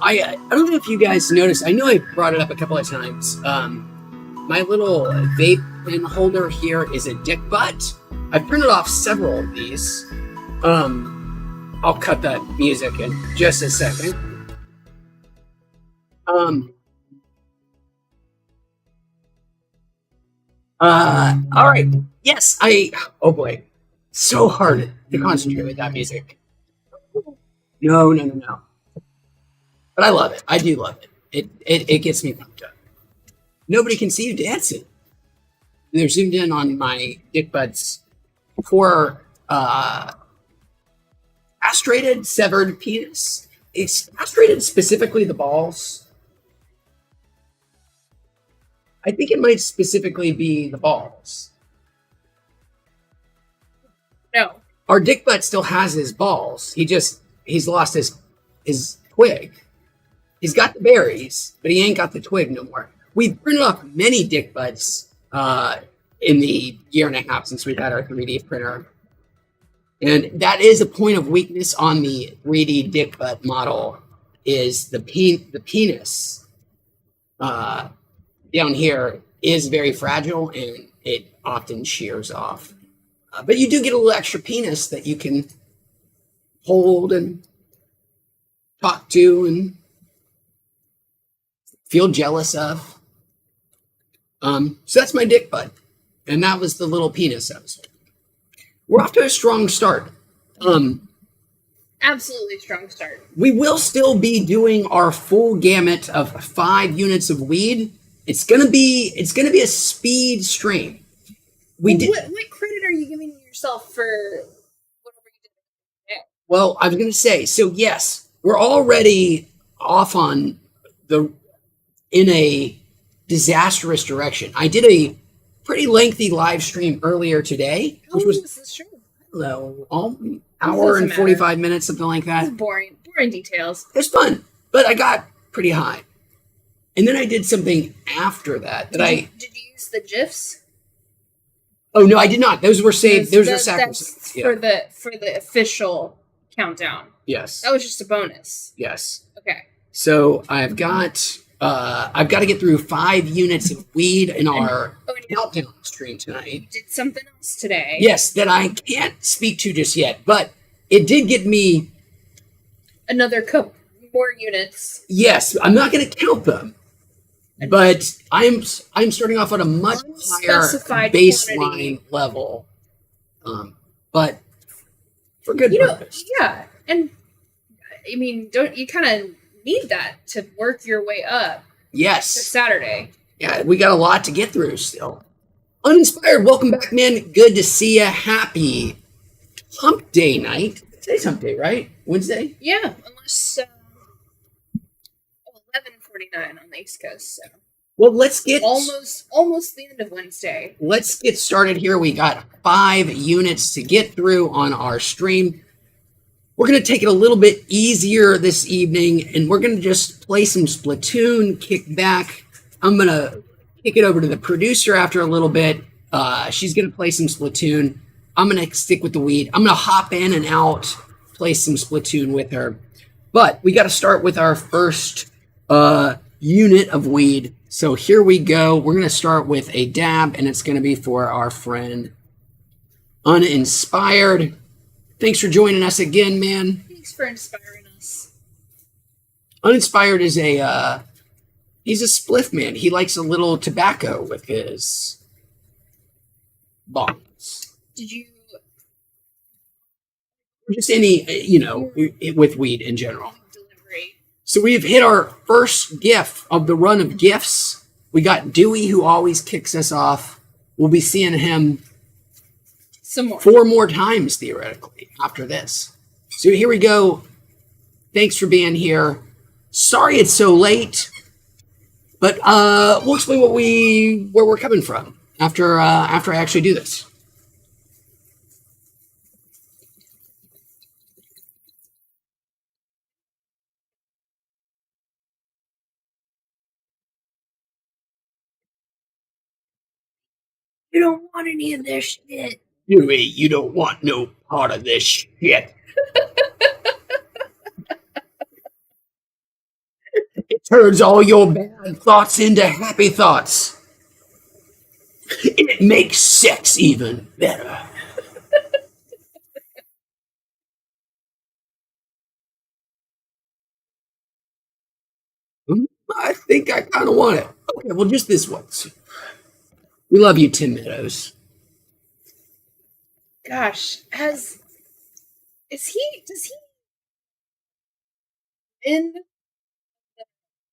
I don't know if you guys noticed. I know I brought it up a couple of times. My little vape pen holder here is a dick butt. I've printed off several of these. I'll cut that music in just a second. All right. Yes, oh boy. So hard to concentrate with that music. No. But I love it. I do love it. It gets me pumped up. Nobody can see you dancing. They're zoomed in on my dick butts for castrated, severed penis. It's castrated specifically the balls. I think it might specifically be the balls. No. Our dick butt still has his balls. He's lost his twig. He's got the berries, but he ain't got the twig no more. We've printed off many dick butts in the year and a half since we've had our 3D printer. And that is a point of weakness on the 3D dick butt model is the penis down here is very fragile and it often shears off. But you do get a little extra penis that you can hold and talk to and feel jealous of. So that's my dick butt. And that was the little penis episode. We're off to a strong start. Absolutely strong start. We will still be doing our full gamut of 5 units of weed. It's gonna be a speed stream. What credit are you giving yourself for whatever you did today? Well, I was gonna say, so yes, we're already off on in a disastrous direction. I did a pretty lengthy live stream earlier today, which was this is true. Hour and 45 minutes, something like that. It's boring details. It was fun, but I got pretty high. And then I did something after that. Did you use the GIFs? Oh no, I did not. Those were saved. Those are sacrosanct. Yeah. For the official countdown. Yes. That was just a bonus. Yes. Okay. So I've got to get through 5 units of weed in our countdown stream tonight. You did something else today. Yes, that I can't speak to just yet, but it did get me another couple more units. Yes, I'm not going to count them. But I'm starting off at a much higher baseline level, but for good purpose. Yeah, and I mean, don't you kind of need that to work your way up? Yes, to Saturday. Yeah, we got a lot to get through still. Uninspired, welcome back, man. Good to see you. Happy Hump Day night. Today's Hump Day, right? Wednesday. Yeah, unless. 11:49 on the East Coast, so well, let's get almost the end of Wednesday. Let's get started here. We got 5 units to get through on our stream. We're going to take it a little bit easier this evening, and we're going to just play some Splatoon, kick back. I'm going to kick it over to the producer after a little bit. She's going to play some Splatoon. I'm going to stick with the weed. I'm going to hop in and out, play some Splatoon with her. But we got to start with our first unit of weed. So here we go. We're going to start with a dab, and it's going to be for our friend Uninspired. Thanks for joining us again, man. Thanks for inspiring us. Uninspired is he's a spliff man. He likes a little tobacco with his bongs. Did you? Just any, with weed in general. So we've hit our first GIF of the run of GIFs. We got Dewey, who always kicks us off. We'll be seeing him some more. 4 more times, theoretically, after this. So here we go. Thanks for being here. Sorry it's so late, but we'll explain where we're coming from after I actually do this. You don't want any of this shit. You don't want no part of this shit. turns all your bad thoughts into happy thoughts. It makes sex even better. I think I kind of want it. Okay, well, just this once. We love you, Tim Meadows. Gosh, does he in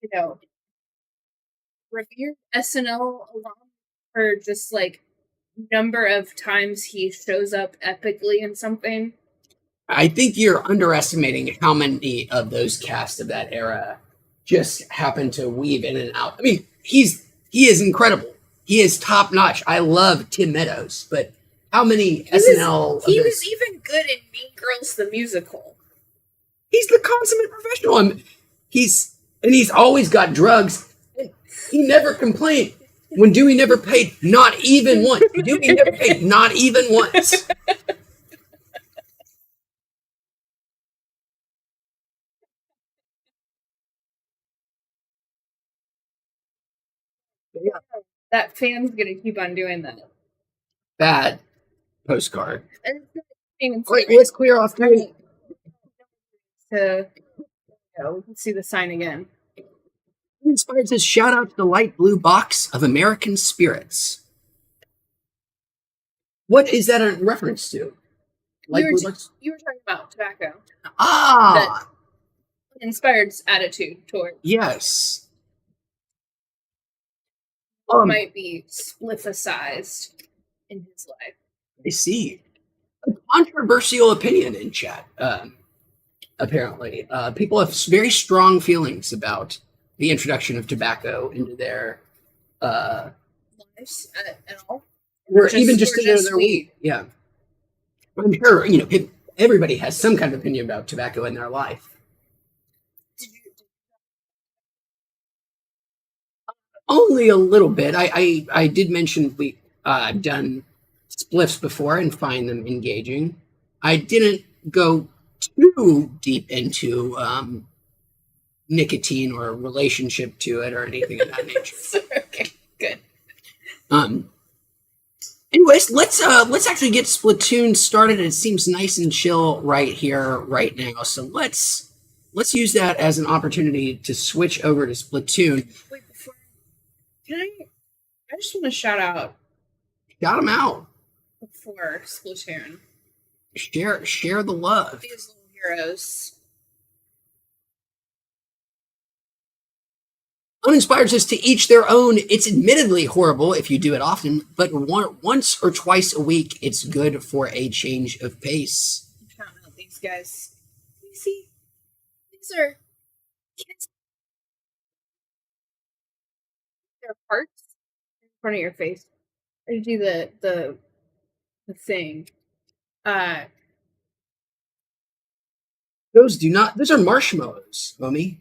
you know revered SNL alum for just like number of times he shows up epically in something? I think you're underestimating how many of those cast of that era just happen to weave in and out. I mean, he is incredible. He is top notch. I love Tim Meadows, but how many SNL? He was even good in Mean Girls the musical. He's the consummate professional. He's always got drugs. And he never complained when Dewey never paid, not even once. Dewey never paid, not even once. Yeah. That fan's gonna keep on doing that. Bad postcard. And Wait, let's clear off to let's see the sign again. Inspired says, shout out to the light blue box of American Spirits. What is that a reference to? You were talking about tobacco. Ah! That inspired's attitude toward. Yes. Might be spliffacized in his life. I see. A controversial opinion in chat, apparently. People have very strong feelings about the introduction of tobacco into their lives at all. Or even just into their weed. Yeah. I'm sure, everybody has some kind of opinion about tobacco in their life. Only a little bit. I did mention I've done spliffs before and find them engaging. I didn't go too deep into nicotine or relationship to it or anything of that nature. Okay, good. Anyways, let's actually get Splatoon started. It seems nice and chill right here, right now. So let's use that as an opportunity to switch over to Splatoon. Wait, I just want to shout out. Shout them out. For Splatoon. Share the love. These little heroes. Uninspired says, to each their own. It's admittedly horrible if you do it often, but once or twice a week, it's good for a change of pace. I'm counting out these guys. You see, these are kids. They're parts in front of your face. I do the thing. Those are marshmallows, Mommy.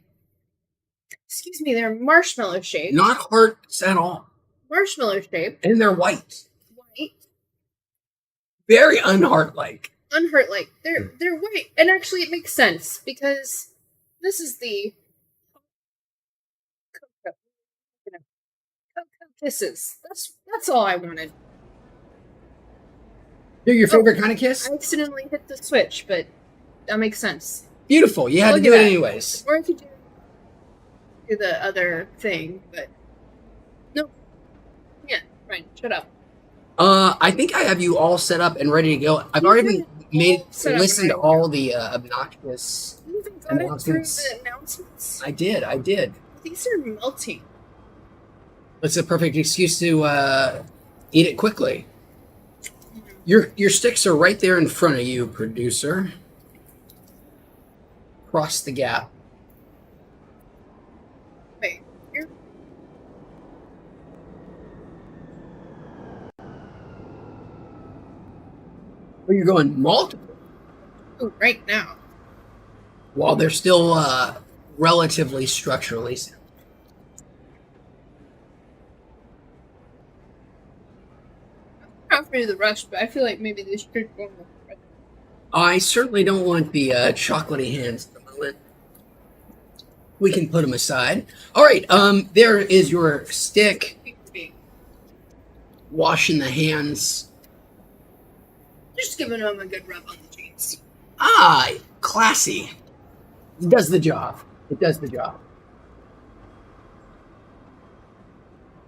Excuse me, they're marshmallow shaped. Not hearts at all. Marshmallow shaped. And they're white. White. Very unheart-like. Unheart-like. They're white. And actually it makes sense because this is the Cocoa Kisses. That's all I wanted. They're your favorite kind of kiss? I accidentally hit the switch, but that makes sense. Beautiful. You had to do it anyways. Or I could do the other thing, but no. Yeah, fine. Shut up. I think I have you all set up and ready to go. I've already listened to all the obnoxious announcements. Through the announcements. I did. These are melting. That's a perfect excuse to eat it quickly. Your sticks are right there in front of you, producer. Cross the gap. Wait, here. Oh, you're going multiple? Oh, right now. While they're still relatively structurally sound. Not for the rush, but I feel like maybe they should go more. I certainly don't want the chocolatey hands at the moment. We can put them aside. All right. There is your stick. Washing the hands. Just giving them a good rub on the jeans. Ah, classy. It does the job. It does the job.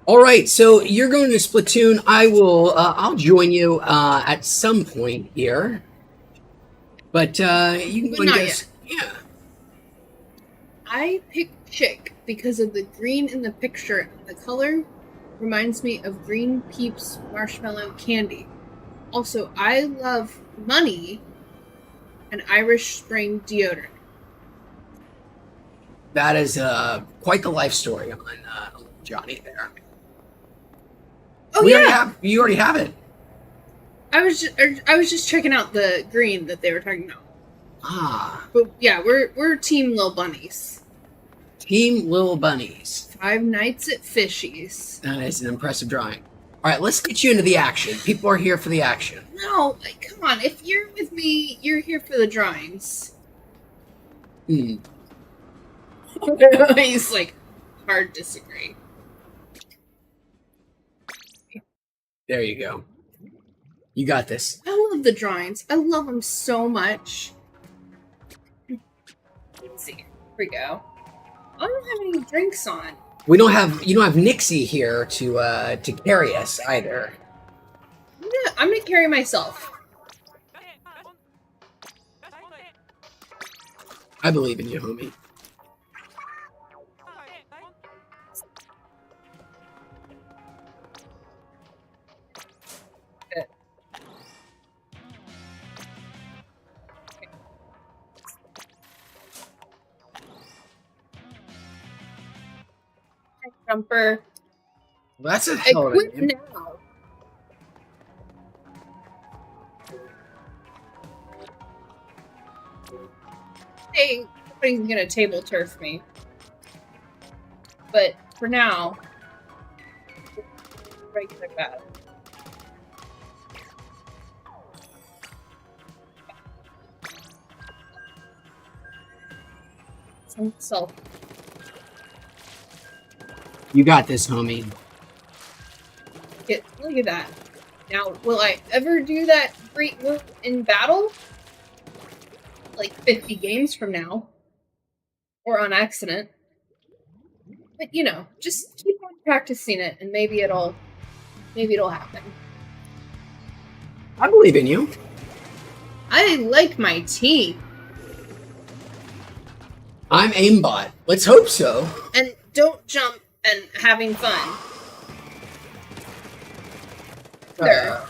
All right, so you're going to Splatoon. I'll join you at some point here. But you can go and guess. Yeah. I picked Chick because of the green in the picture. The color reminds me of Green Peeps marshmallow candy. Also, I love Money and Irish Spring deodorant. That is quite the life story on Johnny there. Oh, You already have it. I was just checking out the green that they were talking about. Ah. But yeah, we're Team Lil Bunnies. Team Lil Bunnies. 5 Nights at Fishy's. That is an impressive drawing. All right, let's get you into the action. People are here for the action. No, come on. If you're with me, you're here for the drawings. Hmm. He's like, hard disagree. There you go. You got this. I love the drawings. I love them so much. Let's see. Here we go. I don't have any drinks on. You don't have Nixie here to carry us either. I'm gonna carry myself. I believe in you, homie. Jumper. Well, that's a hell of a Equip name. now. Hey, somebody's gonna table turf me. But for now, regular battle. So, You got this, homie. look at that. Now, will I ever do that great move in battle? Like 50 games from now. Or on accident. But just keep on practicing it and maybe it'll happen. I believe in you. I like my team. I'm aimbot. Let's hope so. And don't jump and having fun. Sure.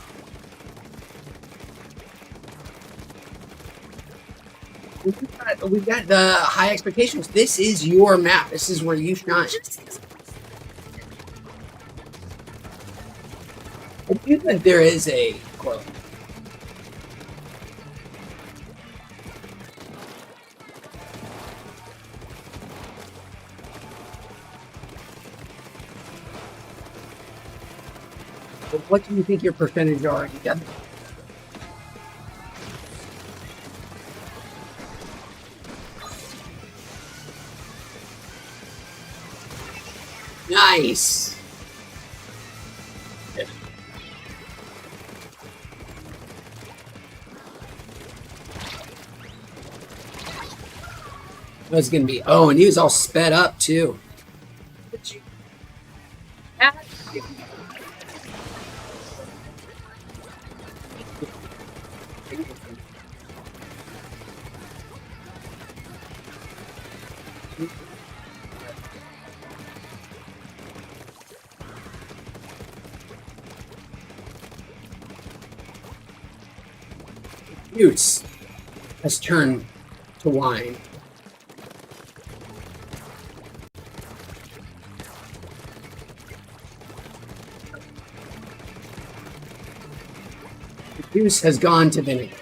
We've got the high expectations. This is your map. This is where you shine. I do think there is a correlation. But what do you think your percentage are together? Nice. That's gonna be. Oh, and he was all sped up too. Weeats has turned to wine. The juice has gone to vinegar.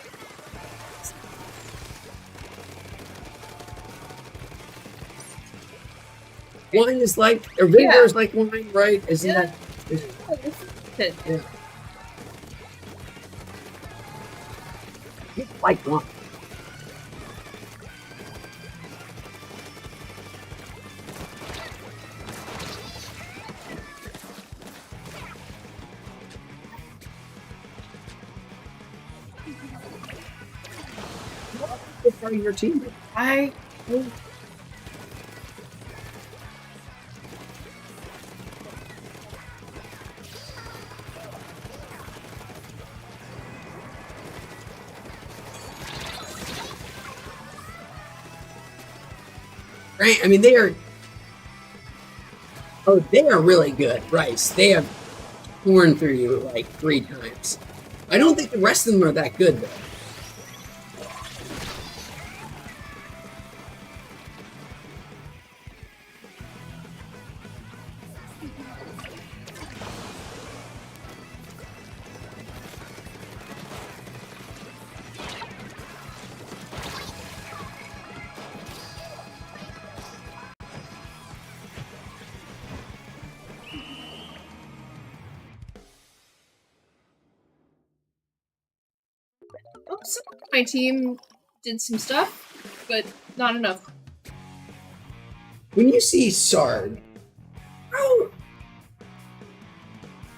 Wine is like, or vinegar is like wine, right? Isn't that? Yeah. It's like wine. What part of your team? I. Right? I mean, they are. Oh, they are really good, Bryce. They have torn through you like 3 times. I don't think the rest of them are that good, though. Oh, some of my team did some stuff, but not enough. When you see Sarg,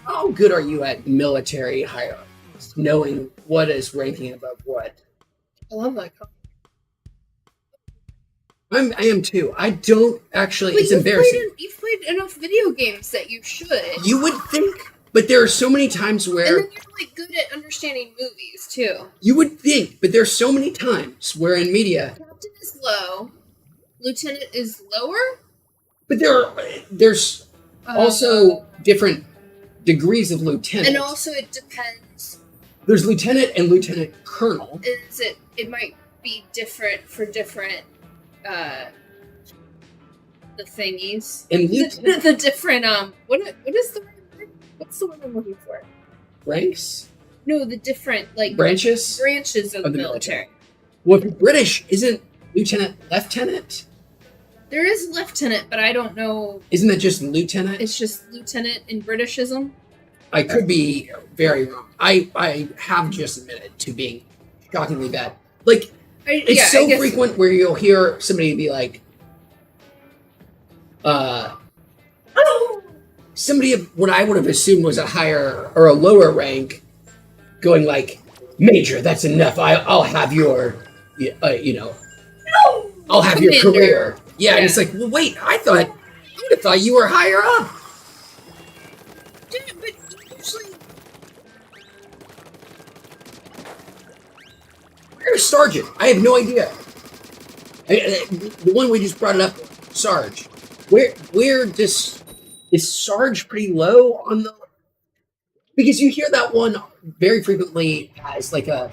how good are you at military hierarchies, knowing what is ranking above what? I love that. I am too. I don't actually. But it's embarrassing. You've played enough video games that you should. You would think, but there are so many times where. And then you're like good at understanding movies too. You would think, but there's so many times where in media. Captain is low, lieutenant is lower. But there's also different degrees of lieutenant. And also it depends. There's lieutenant and lieutenant colonel. It might be different for different the thingies. And the different what's the one I'm looking for? Ranks? No, the different like branches of the military. Well, if British isn't lieutenant lieutenant. There is lieutenant, but I don't know. Isn't that just lieutenant? It's just lieutenant in Britishism. I could be very wrong. I have just admitted to being shockingly bad. Like, it's so frequent where you'll hear somebody be like, somebody of what I would have assumed was a higher or a lower rank going like, Major, that's enough. I'll have your, I'll have your career. Yeah, and it's like, well, wait, I would have thought you were higher up. Dude, but usually... Where's Sergeant? I have no idea. The one we just brought it up, Sarge. Where is Sarge pretty low on the... Because you hear that one very frequently as like a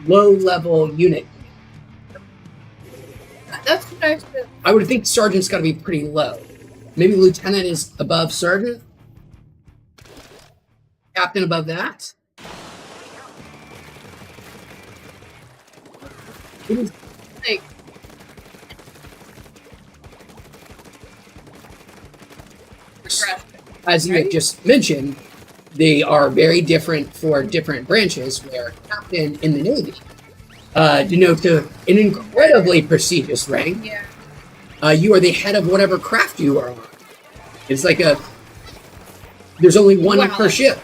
low-level unit. That's what I said. I would think Sergeant's got to be pretty low. Maybe Lieutenant is above Sergeant? Captain above that? Like, as you had just mentioned, they are very different for different branches, where Captain in the Navy denotes an incredibly prestigious rank. Yeah. You are the head of whatever craft you are on. It's like there's only one per ship.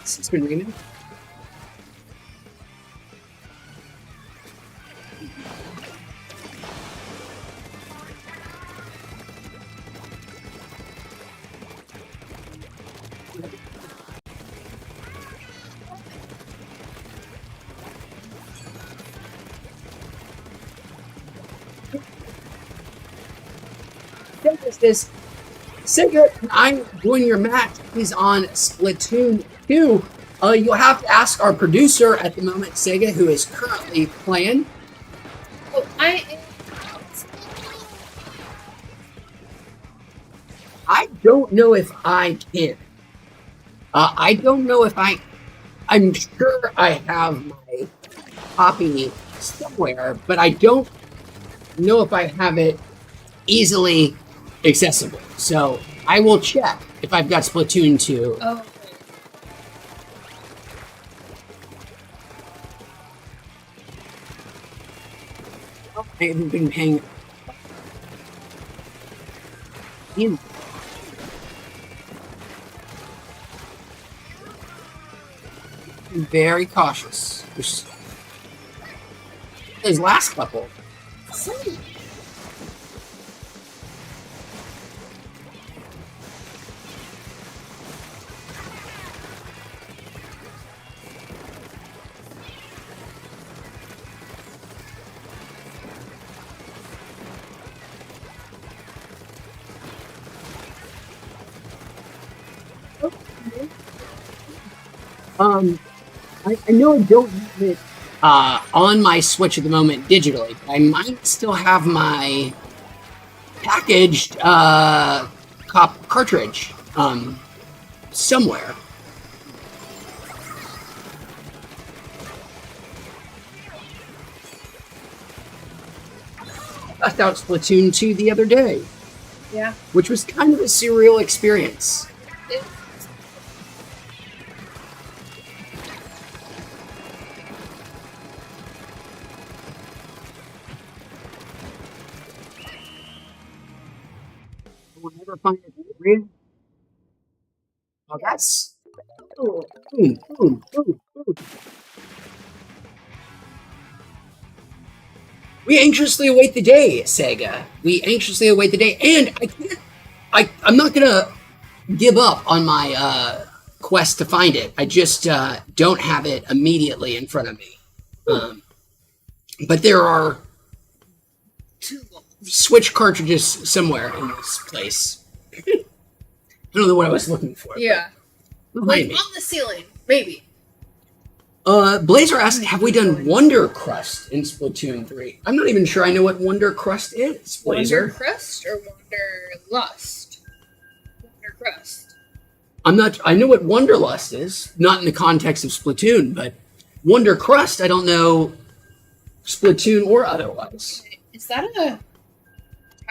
It's been raining. This Sega, I'm doing your match. He's on Splatoon 2. You'll have to ask our producer at the moment, Sega, who is currently playing. Oh, I don't know if I can. I don't know if I'm sure I have my copy somewhere, but I don't know if I have it easily accessible. So I will check if I've got Splatoon 2. Oh. I haven't been paying. Be very cautious. His last couple. I know I don't have it on my Switch at the moment digitally, but I might still have my packaged cartridge somewhere. I bust out Splatoon 2 the other day. Yeah. Which was kind of a surreal experience. We'll never find it real. Oh, that's. Ooh, ooh, ooh, ooh, ooh. We anxiously await the day, Sega. We anxiously await the day, and I can't. I'm not gonna give up on my quest to find it. I just don't have it immediately in front of me. But there are 2 Switch cartridges somewhere in this place. I don't know what I was looking for. Yeah. Like on the ceiling, maybe. Blazer asked, have we done Wonder Crust in Splatoon 3? I'm not even sure I know what Wonder Crust is, Blazer. Wonder Crust or Wanderlust? Wonder Crust. I know what Wanderlust is, not in the context of Splatoon, but Wonder Crust, I don't know Splatoon or otherwise. Is that a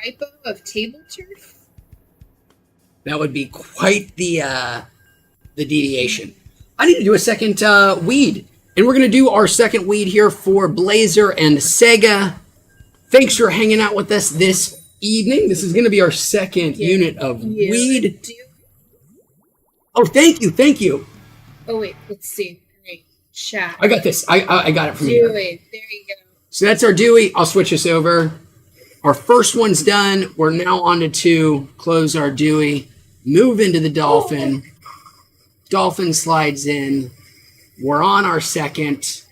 typo of table turf? That would be quite the deviation. I need to do a second weed. And we're going to do our second weed here for Blazer and Sega. Thanks for hanging out with us this evening. This is going to be our second unit of weed. Oh, thank you, thank you. Oh, wait, let's see. Right, chat. I got this. I got it from you. Dewey, there you go. So that's our Dewey. I'll switch this over. Our first one's done. We're now on to 2. Close our Dewey. Move into the Dolphin. Dolphin slides in. We're on our second.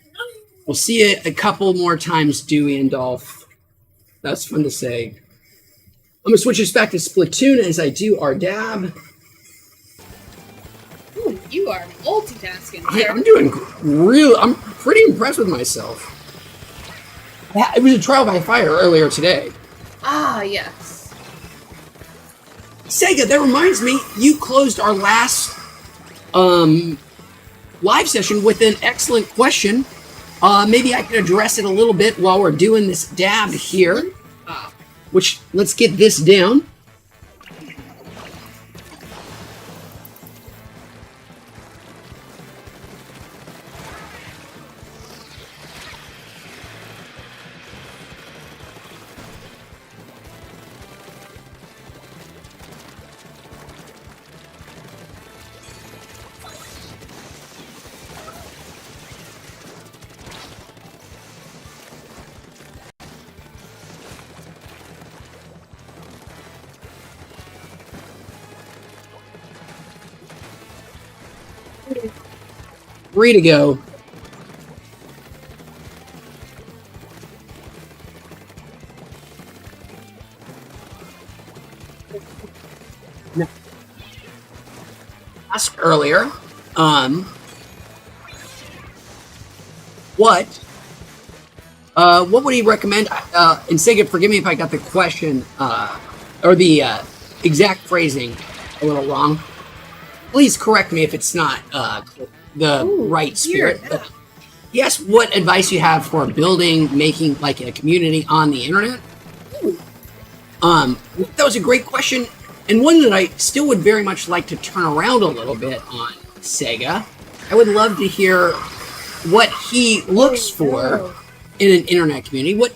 We'll see it a couple more times, Dewey and Dolph. That's fun to say. I'm going to switch this back to Splatoon as I do our dab. Ooh, you are multitasking. I'm doing I'm pretty impressed with myself. It was a trial by fire earlier today. Ah, yes. Sega, that reminds me, you closed our last live session with an excellent question. Maybe I can address it a little bit while we're doing this dab here. Let's get this down. Three to go. Now, asked earlier, what would he recommend? And Sega, forgive me if I got the question or the exact phrasing a little wrong. Please correct me if it's not the right spirit. But yes, what advice you have for building, making like a community on the internet? That was a great question, and one that I still would very much like to turn around a little bit on Sega. I would love to hear what he looks for in an internet community. What,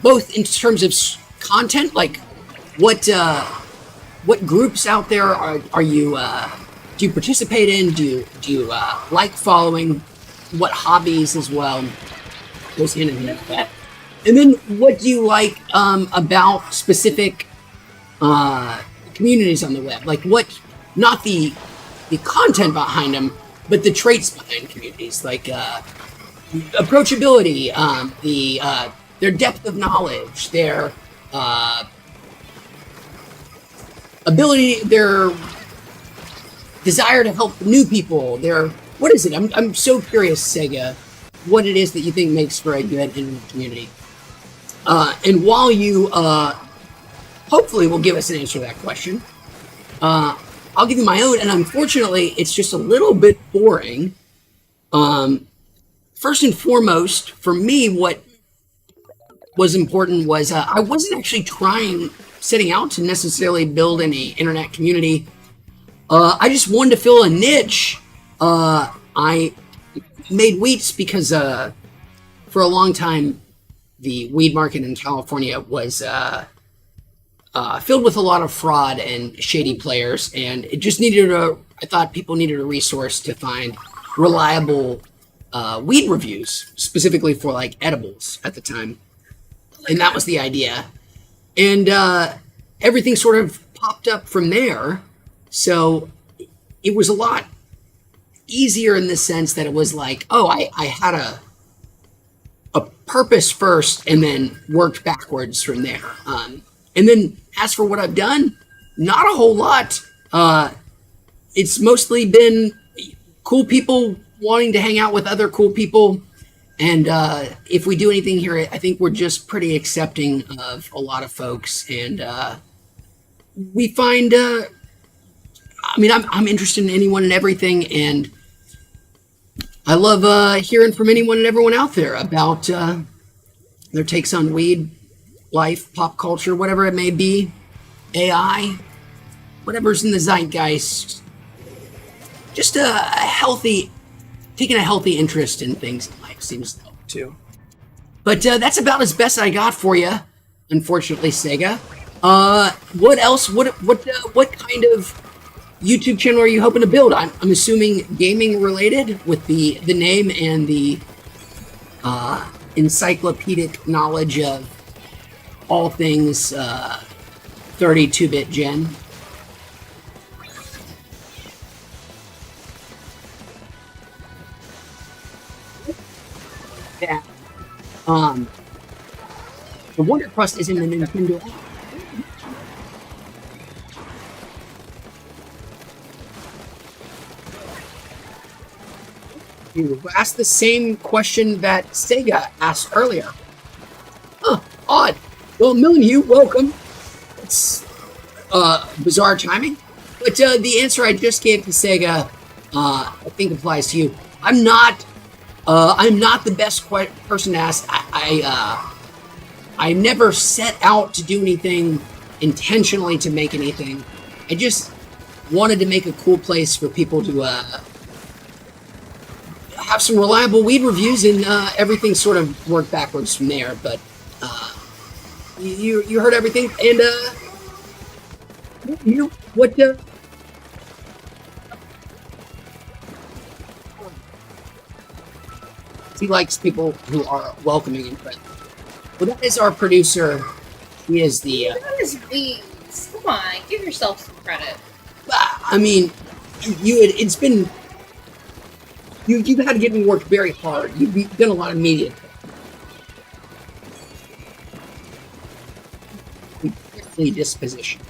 both in terms of content, like what groups out there are you do you participate in? Do you like following? What hobbies as well? Goes hand in hand with that. And then what do you like about specific communities on the web? Like what, not the content behind them, but the traits behind communities, like approachability, their depth of knowledge, their ability, their desire to help new people. Their, what is it? I'm so curious, Sega, what it is that you think makes for a good internet community. And while you hopefully will give us an answer to that question, I'll give you my own, and unfortunately, it's just a little bit boring. First and foremost, for me, what was important was I wasn't actually setting out to necessarily build any internet community. I just wanted to fill a niche. I made Weeats because for a long time, the weed market in California was filled with a lot of fraud and shady players, and it just needed I thought people needed a resource to find reliable weed reviews, specifically for like edibles at the time. And that was the idea. And everything sort of popped up from there. So it was a lot easier in the sense that it was like, oh, I had a purpose first and then worked backwards from there. And then as for what I've done, not a whole lot. It's mostly been cool people wanting to hang out with other cool people. And if we do anything here, I think we're just pretty accepting of a lot of folks. And we find, I'm interested in anyone and everything. And I love hearing from anyone and everyone out there about their takes on weed, life, pop culture, whatever it may be, AI, whatever's in the zeitgeist. Just taking a healthy interest in things in life seems to help too. But that's about as best I got for you, unfortunately, Sega. What else? What kind of YouTube channel are you hoping to build? I'm assuming gaming related with the name and the encyclopedic knowledge of all things 32-bit gen. Yeah. The Wonder Crust is in the Nintendo app. You asked the same question that Sega asked earlier. Huh, odd. Well, Milieu, welcome. It's bizarre timing. But the answer I just gave to Sega, I think applies to you. I'm not the best person to ask. I never set out to do anything intentionally to make anything. I just wanted to make a cool place for people to have some reliable weed reviews, and everything sort of worked backwards from there. But you heard everything, and what he likes people who are welcoming and friendly. Well, that is our producer. He is the. That is Weeats. Come on, give yourself some credit. I mean, it's been. You've had to get me work very hard. You've done a lot of media. Disposition.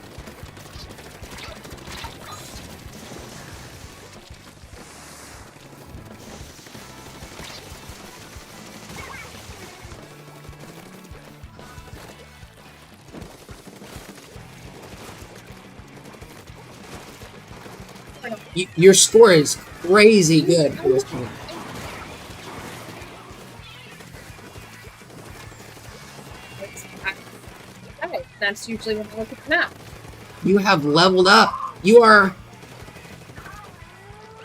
Your score is crazy good for this game. That's usually when I look at the map. You have leveled up. You are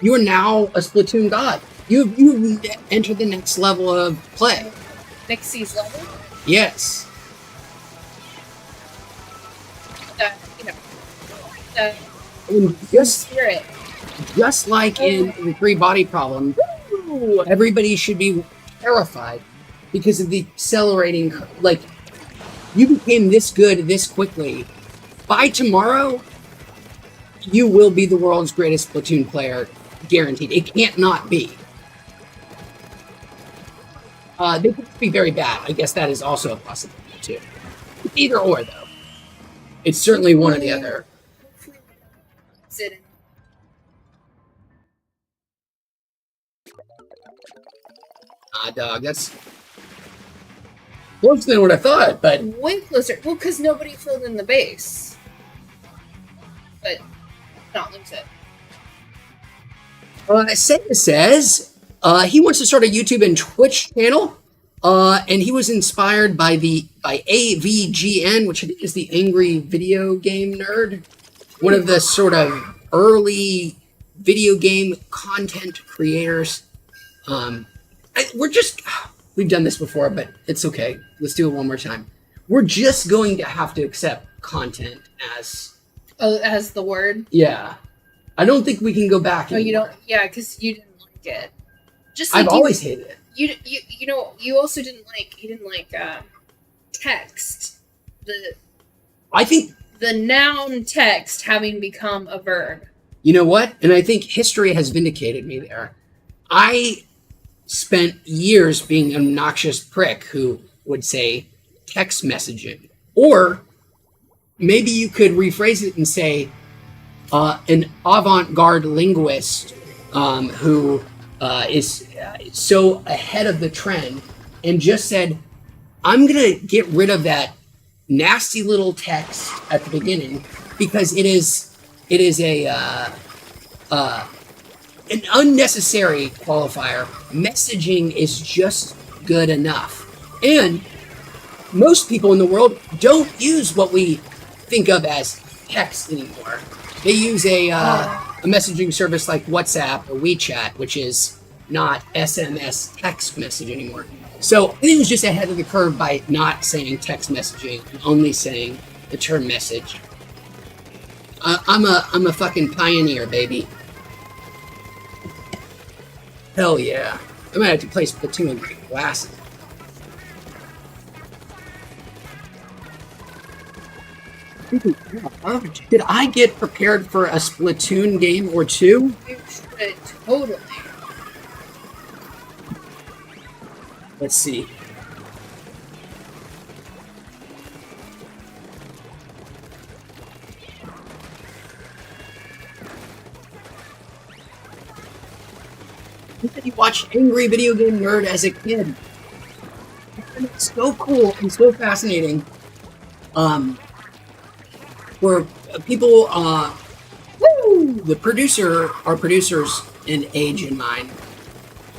now a Splatoon god. You've entered the next level of play. Nixie's level? Yes. Good Yes. spirit. just like in the three body problem, everybody should be terrified because of the accelerating. Like, you became this good this quickly. By tomorrow, you will be the world's greatest Splatoon player, guaranteed. It can't not be. They could be very bad. I guess that is also a possibility too. It's either or, though. It's certainly one or the other. Dog, that's closer than what I thought, but way closer. Well, because nobody filled in the base. But not lose it. Sega says he wants to start a YouTube and Twitch channel, and he was inspired by AVGN, which I think is the Angry Video Game Nerd, one of the sort of early video game content creators. We've done this before, but it's okay. Let's do it one more time. We're just going to have to accept content as the word. Yeah, I don't think we can go back. Oh, you don't? Yeah, because you didn't like it. Just like I've always hated it. You know, you also didn't like text. I think the noun text having become a verb. You know what? And I think history has vindicated me there. I spent years being an obnoxious prick who would say text messaging. Or maybe you could rephrase it and say an avant-garde linguist who is so ahead of the trend and just said, I'm going to get rid of that nasty little text at the beginning because it is an unnecessary qualifier. Messaging is just good enough. And most people in the world don't use what we think of as text anymore. They use a messaging service like WhatsApp or WeChat, which is not SMS text message anymore. So I think it was just ahead of the curve by not saying text messaging and only saying the term message. I'm a fucking pioneer, baby. Hell yeah. I might have to play Splatoon with my glasses. Did I get prepared for a Splatoon game or two? You should, totally. Let's see. You said you watched Angry Video Game Nerd as a kid. And it's so cool and so fascinating. Where people, our producers in age in mind,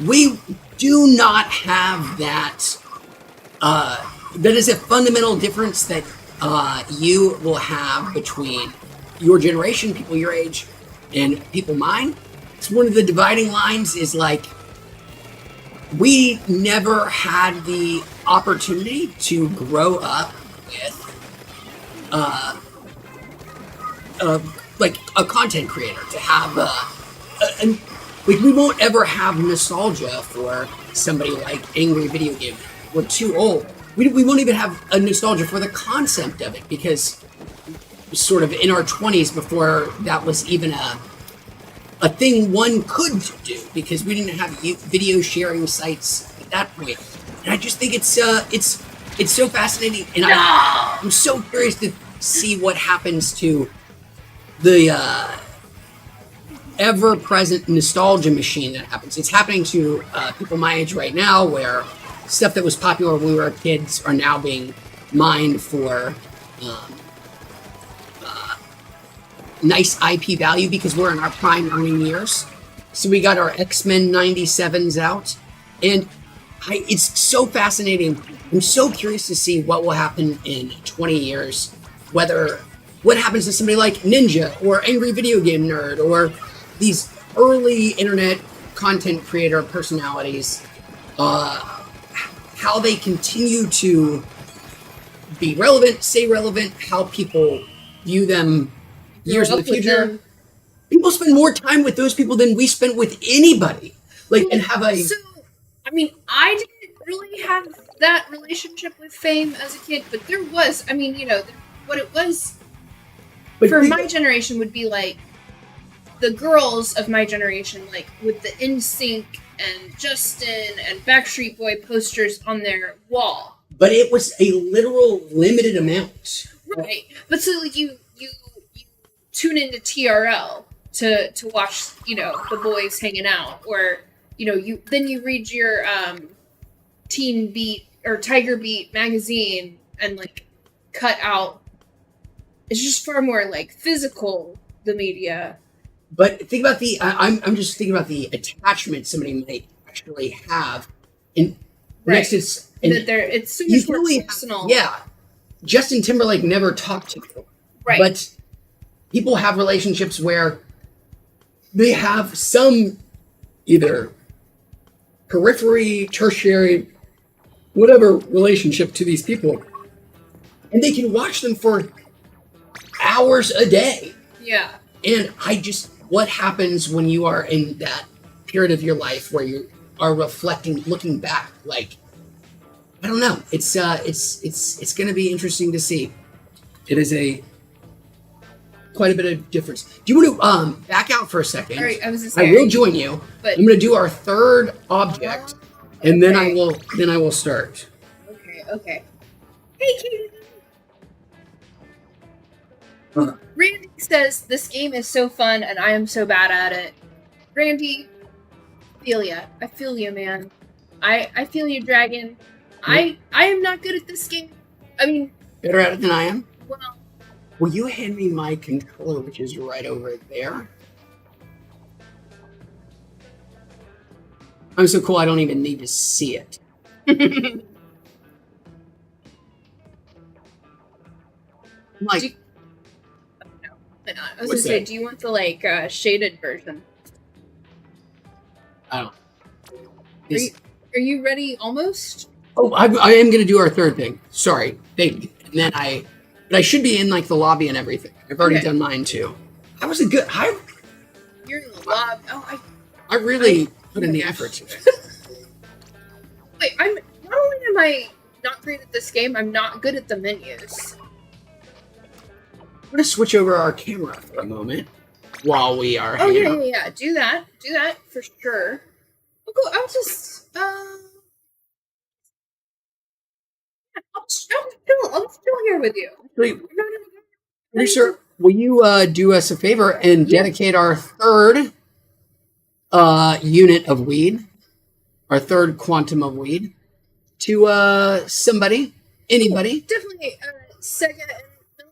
we do not have that. That is a fundamental difference that you will have between your generation, people your age, and people mine. It's one of the dividing lines is like, we never had the opportunity to grow up with like a content creator, to have like we won't ever have nostalgia for somebody like Angry Video Game. We're too old. We won't even have a nostalgia for the concept of it because sort of in our 20s before that was even a thing one could do because we didn't have video sharing sites at that point. And I just think it's so fascinating, and I'm so curious to see what happens to the ever-present nostalgia machine that happens. It's happening to people my age right now, where stuff that was popular when we were kids are now being mined for nice IP value because we're in our prime earning years. So we got our X-Men 97s out, and it's so fascinating. I'm so curious to see what will happen in 20 years, what happens to somebody like Ninja or Angry Video Game Nerd or these early internet content creator personalities, how they continue to be relevant, stay relevant, how people view them years in the future. People spend more time with those people than we spend with anybody. Like, and have a. So, I mean, I didn't really have that relationship with fame as a kid, but there was. I mean, what it was for my generation would be like the girls of my generation, like with the NSYNC and Justin and Backstreet Boy posters on their wall. But it was a literal limited amount. Right. But so like you tune into TRL to watch, the boys hanging out, or you read your Teen Beat or Tiger Beat magazine and like cut out. It's just far more like physical, the media. But think about I'm just thinking about the attachment somebody might actually have in Right. it's so much more personal. Yeah. Justin Timberlake never talked to you. Right. But people have relationships where they have some either periphery, tertiary, whatever relationship to these people. And they can watch them for hours a day. Yeah. And what happens when you are in that period of your life where you are reflecting, looking back, like, I don't know. It's going to be interesting to see. It is quite a bit of difference. Do you want to back out for a second? All right, I will join you. But I'm going to do our third object, and then I will start. Okay. Hey, Katie. Randy says this game is so fun and I am so bad at it. Randy, I feel you, man. I feel you, Dragon. I am not good at this game. I mean, better at it than I am. Well, will you hand me my controller, which is right over there? I'm so cool I don't even need to see it. Like, I was gonna say, do you want the shaded version? I don't. Are you ready almost? Oh, I am gonna do our third thing. Sorry, thank you. And then but I should be in like the lobby and everything. I've already done mine too. That was a good. You're in the lobby. Oh, I really put in the effort to it. Wait, not only am I not great at this game, I'm not good at the menus. I'm gonna switch over our camera for a moment while we are. Oh yeah. Do that for sure. I'll just I'll still here with you. Producer, will you do us a favor and dedicate our third unit of weed, our third quantum of weed, to somebody, anybody? Definitely Sega and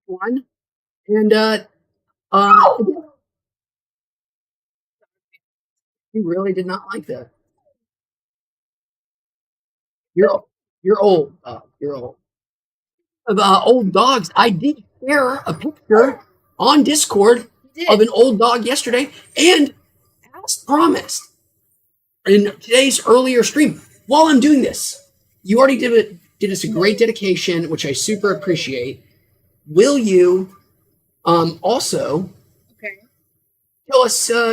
one. And you really did not like that. You're old. You're old. Of old dogs. I did share a picture on Discord of an old dog yesterday, and as promised in today's earlier stream, while I'm doing this, you already did us a great dedication, which I super appreciate. Will you also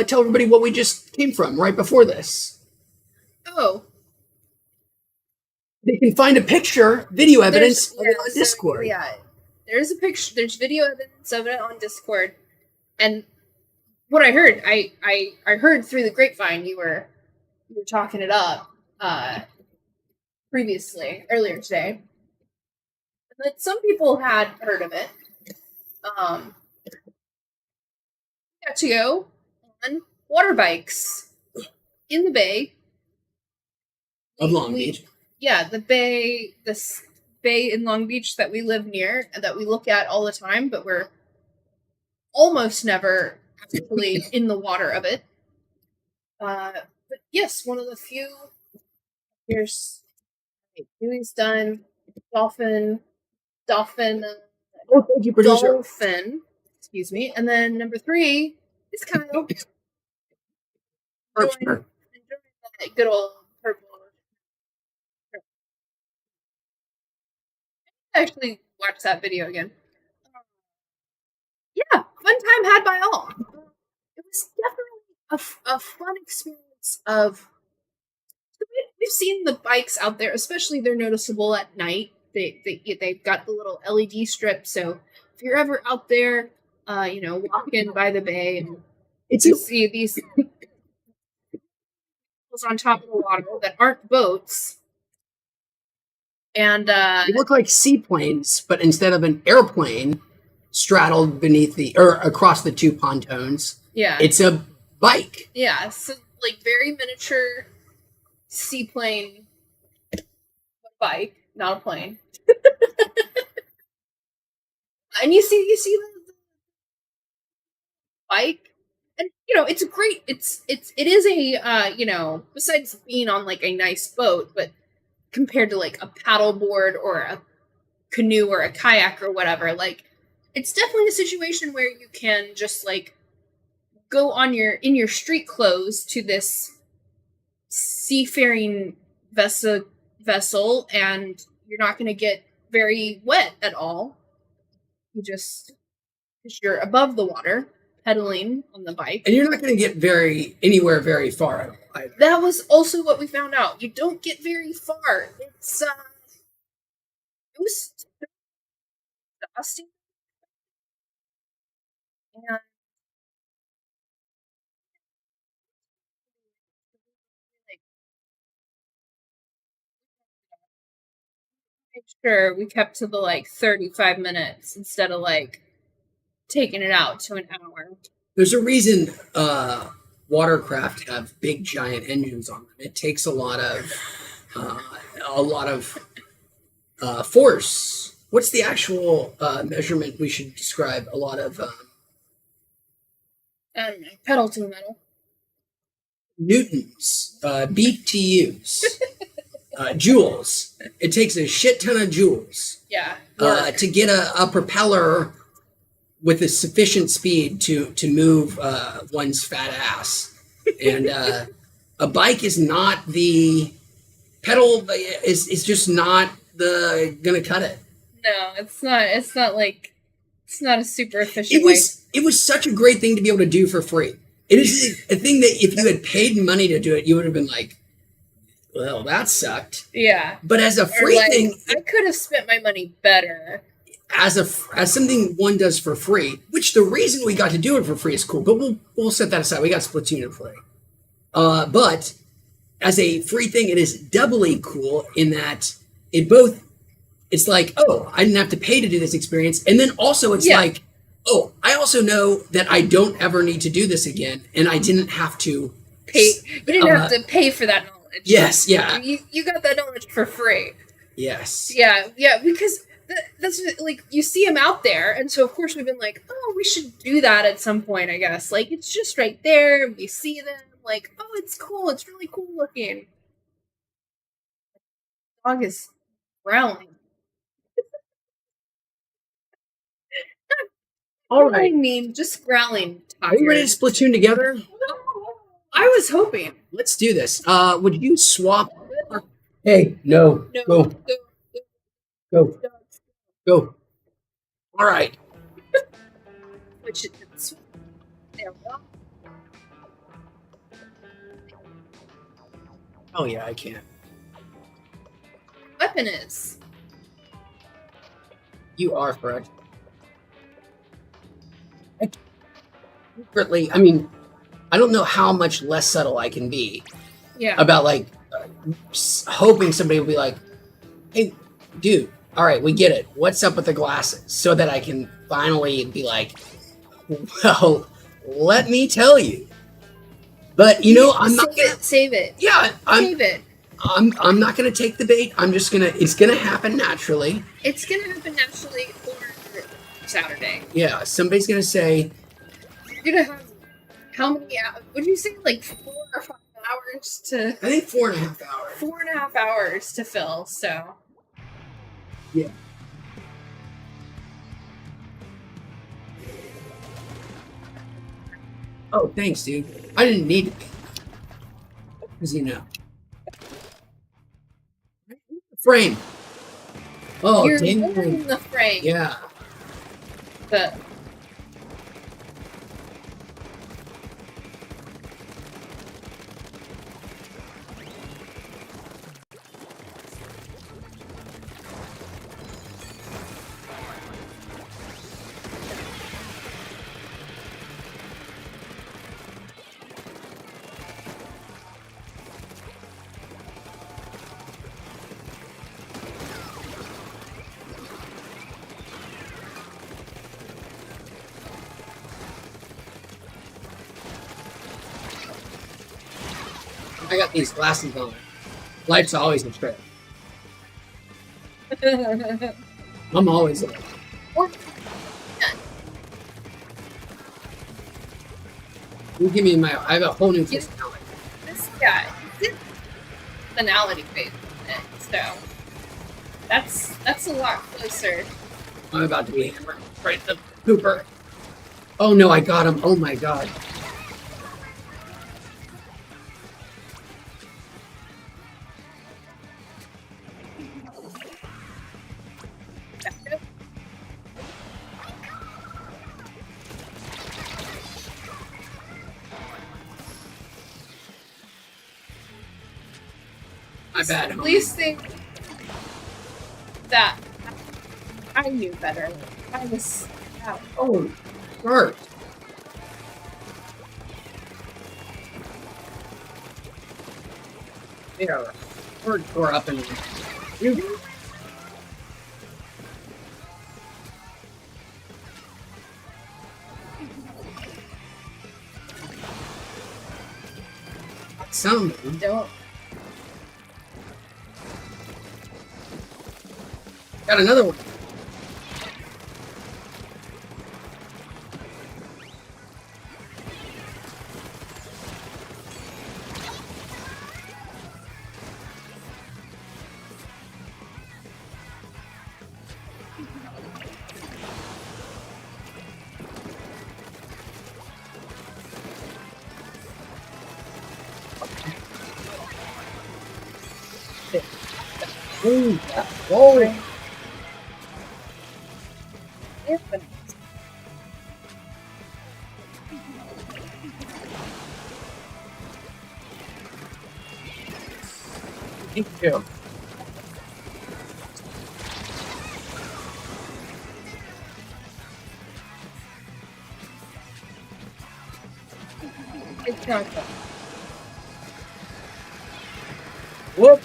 tell everybody what we just came from right before this? Oh. They can find a picture, video evidence of it on Discord. There's a picture. There's video evidence of it on Discord, and what I heard, I heard through the grapevine you were talking it up earlier today, but some people had heard of it. Got to go on water bikes in the bay of Long Beach. Yeah, the bay in Long Beach that we live near and that we look at all the time, but we're almost never actually in the water of it. But yes, one of the few. Here's Dewey's done. Dolphin. Oh, thank you, producer. Dolphin. Excuse me. And then number 3 is Kyle. Enjoying that good old purple. actually watch that video again. Yeah, fun time had by all. It was definitely a fun experience of. We've seen the bikes out there, especially they're noticeable at night. They've got the little LED strip, so if you're ever out there, walking by the bay and It's you see these on top of the water that aren't boats, and they look like seaplanes, but instead of an airplane straddled beneath or across the two pontoons, yeah, it's a bike. yeah, so like very miniature seaplane bike, not a plane. And you see the bike, and it's a great. It is a besides being on like a nice boat, but compared to like a paddleboard or a canoe or a kayak or whatever, like it's definitely a situation where you can just like go on in your street clothes to this seafaring vessel, and you're not going to get very wet at all. Because you're above the water pedaling on the bike, and you're not going to get anywhere very far either. That was also what we found out. You don't get very far. It was exhausting. And make sure we kept to the like 35 minutes instead of like taking it out to an hour. There's a reason watercraft have big giant engines on them. It takes a lot of force. What's the actual measurement we should describe? A lot of I don't know, pedal to the metal. Newtons, BTUs, joules. It takes a shit ton of joules. Yeah. To get a propeller with a sufficient speed to move one's fat ass. And a bike is not the pedal is just not gonna cut it. No, it's not. It's not a super efficient way. It was such a great thing to be able to do for free. It is a thing that if you had paid money to do it, you would have been like, well, that sucked. Yeah. But as a free thing, I could have spent my money better. As something one does for free, which the reason we got to do it for free is cool, but we'll set that aside. We got Splatoon for free. But as a free thing, it is doubly cool in that it's like, oh, I didn't have to pay to do this experience. And then also it's like, oh, I also know that I don't ever need to do this again. And I didn't have to pay. You didn't have to pay for that knowledge. Yes, yeah. You got that knowledge for free. Yes. Yeah, because that's like, you see them out there. And so, of course, we've been like, oh, we should do that at some point, I guess. Like, it's just right there. We see them. Like, oh, it's cool. It's really cool looking. The dog is growling. All right. I mean, just growling. Are you ready to Splatoon together? I was hoping. Let's do this. Would you swap? Hey, no. Go. Go. All right. Which is there we go. Oh yeah, I can. Weapon is. You are correct. Secretly, I mean, I don't know how much less subtle I can be. Yeah. About like hoping somebody will be like, "Hey, dude, all right, we get it. What's up with the glasses?" So that I can finally be like, "Well, let me tell you." But I'm not gonna save it. Yeah, save it. I'm not gonna take the bait. It's gonna happen naturally. It's gonna happen naturally for Saturday. Yeah, somebody's gonna say, you're gonna have how many hours? Would you say like 4 or 5 hours to? I think 4.5 hours. 4.5 hours to fill. So. Yeah. Oh, thanks, dude. I didn't need it. Because frame. Oh, You're dang. ruining the frame. Yeah. But I got these glasses on. Life's always a trip. I'm always a or You give me my. I have a whole new personality. this guy, his personality phase, so that's a lot closer. I'm about to be hammered right in the pooper. Oh no, I got him. Oh my god. My bad. homie. Please think that I knew better. I was out. Oh, hurt. There. Hardcore up and you. Something. Don't. Got another one. Whoa. Thank you. It's not good. Whoop.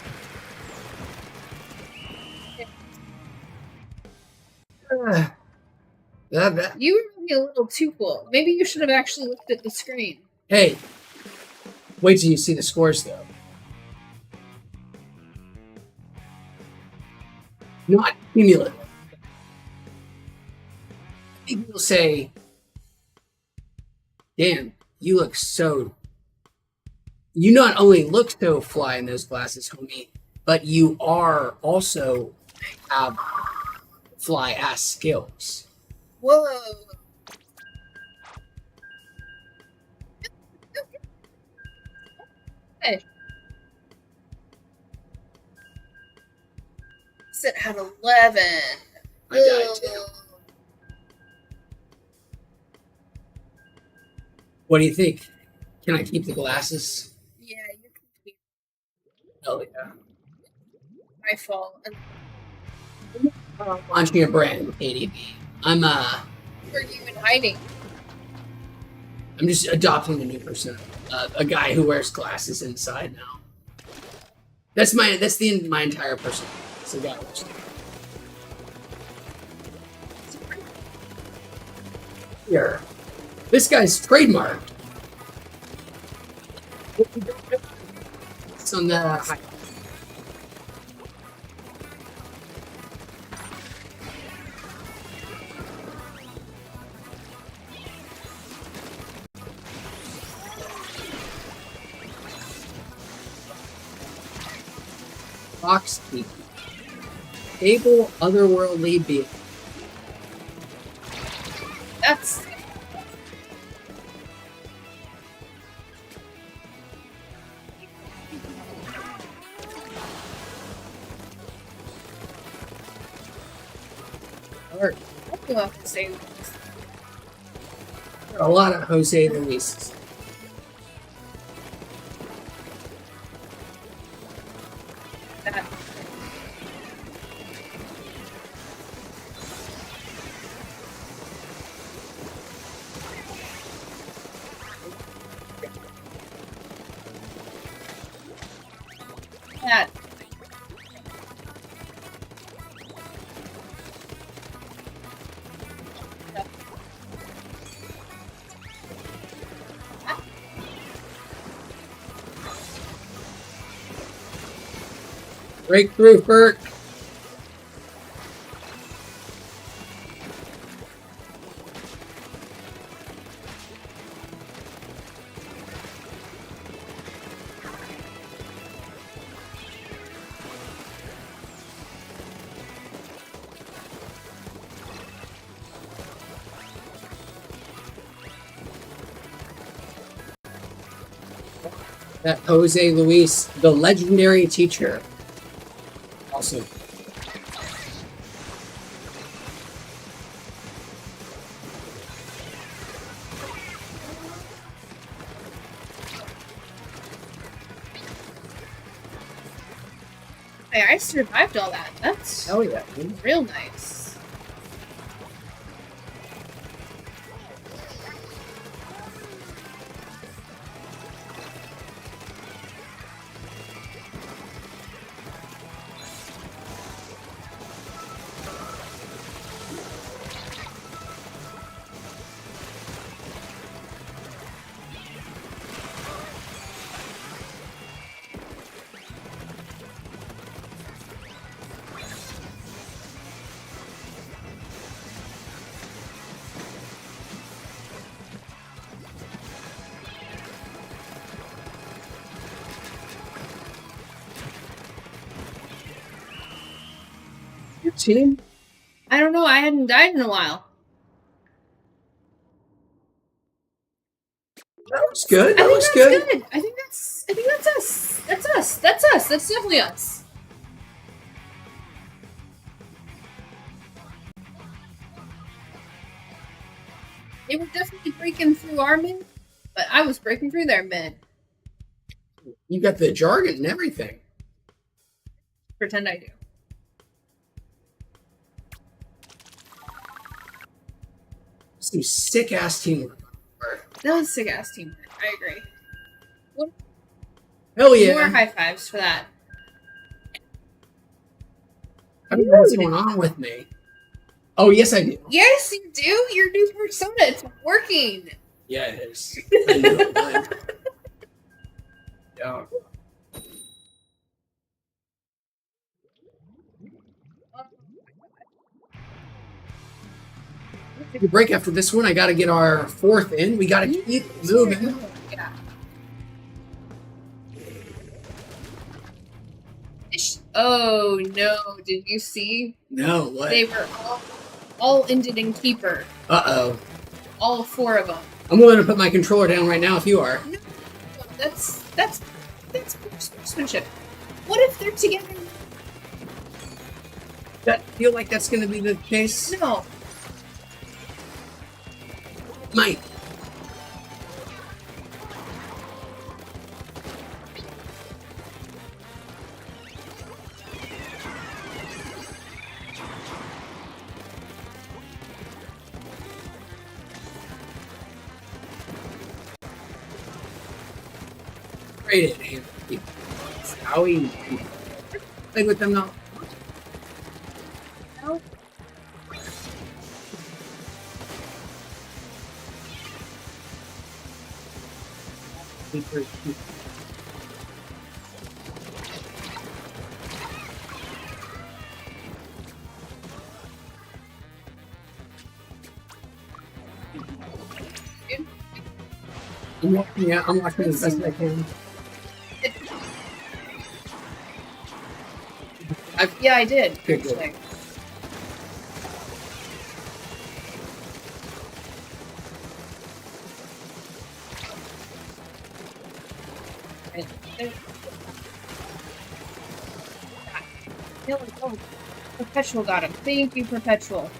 That. You were maybe a little too cool. Maybe you should have actually looked at the screen. Hey, wait till you see the scores, though. Not cumulative. I think you'll say, damn, you look so. You not only look so fly in those glasses, homie, but you are also have fly ass skills. Whoa. Hey. Sit at 11. I died too. What do you think? Can I keep the glasses? Yeah, you can keep Hell yeah. my fault. Launching a brand, ADB. I'm Were you in hiding? I'm just adopting a new persona. A guy who wears glasses inside now. That's my entire person. It's a guy who wears here. This guy's trademarked. It's on the box key. Able otherworldly being. That's work. I love to say A lot of Jose Luis. that. That. Breakthrough, Bert. That Jose Luis, the legendary teacher. Awesome. Hey, I survived all that. That's Hell yeah, dude. real nice. Your team? I don't know. I hadn't died in a while. That was good. I That think was that's good. good. I think that's us. That's us. That's us. That's definitely us. They were definitely breaking through our mid, but I was breaking through their mid. You got the jargon and everything. Pretend I do. Some sick ass teamwork. That was sick ass teamwork. I agree. Hell yeah. More high fives for that. I don't know what's going on with me. Oh, yes, I do. Yes, you do. Your new persona, it's working. Yeah, it is. I know. Yeah. Take a break after this one. I got to get our fourth in. We got to keep moving. Yeah. Oh no! Did you see? No, what? They were all ended in keeper. Uh-oh. All four of them. I'm willing to put my controller down right now if you are. No, that's sportsmanship. What if they're together? That feel like that's going to be the case? No. Mike. Rated Anthony. Howie. Play with them now. No. Yeah, I'm watching as best I can. Yeah, I did. Okay, good. Actually. Perpetual got him. Thank you, Perpetual.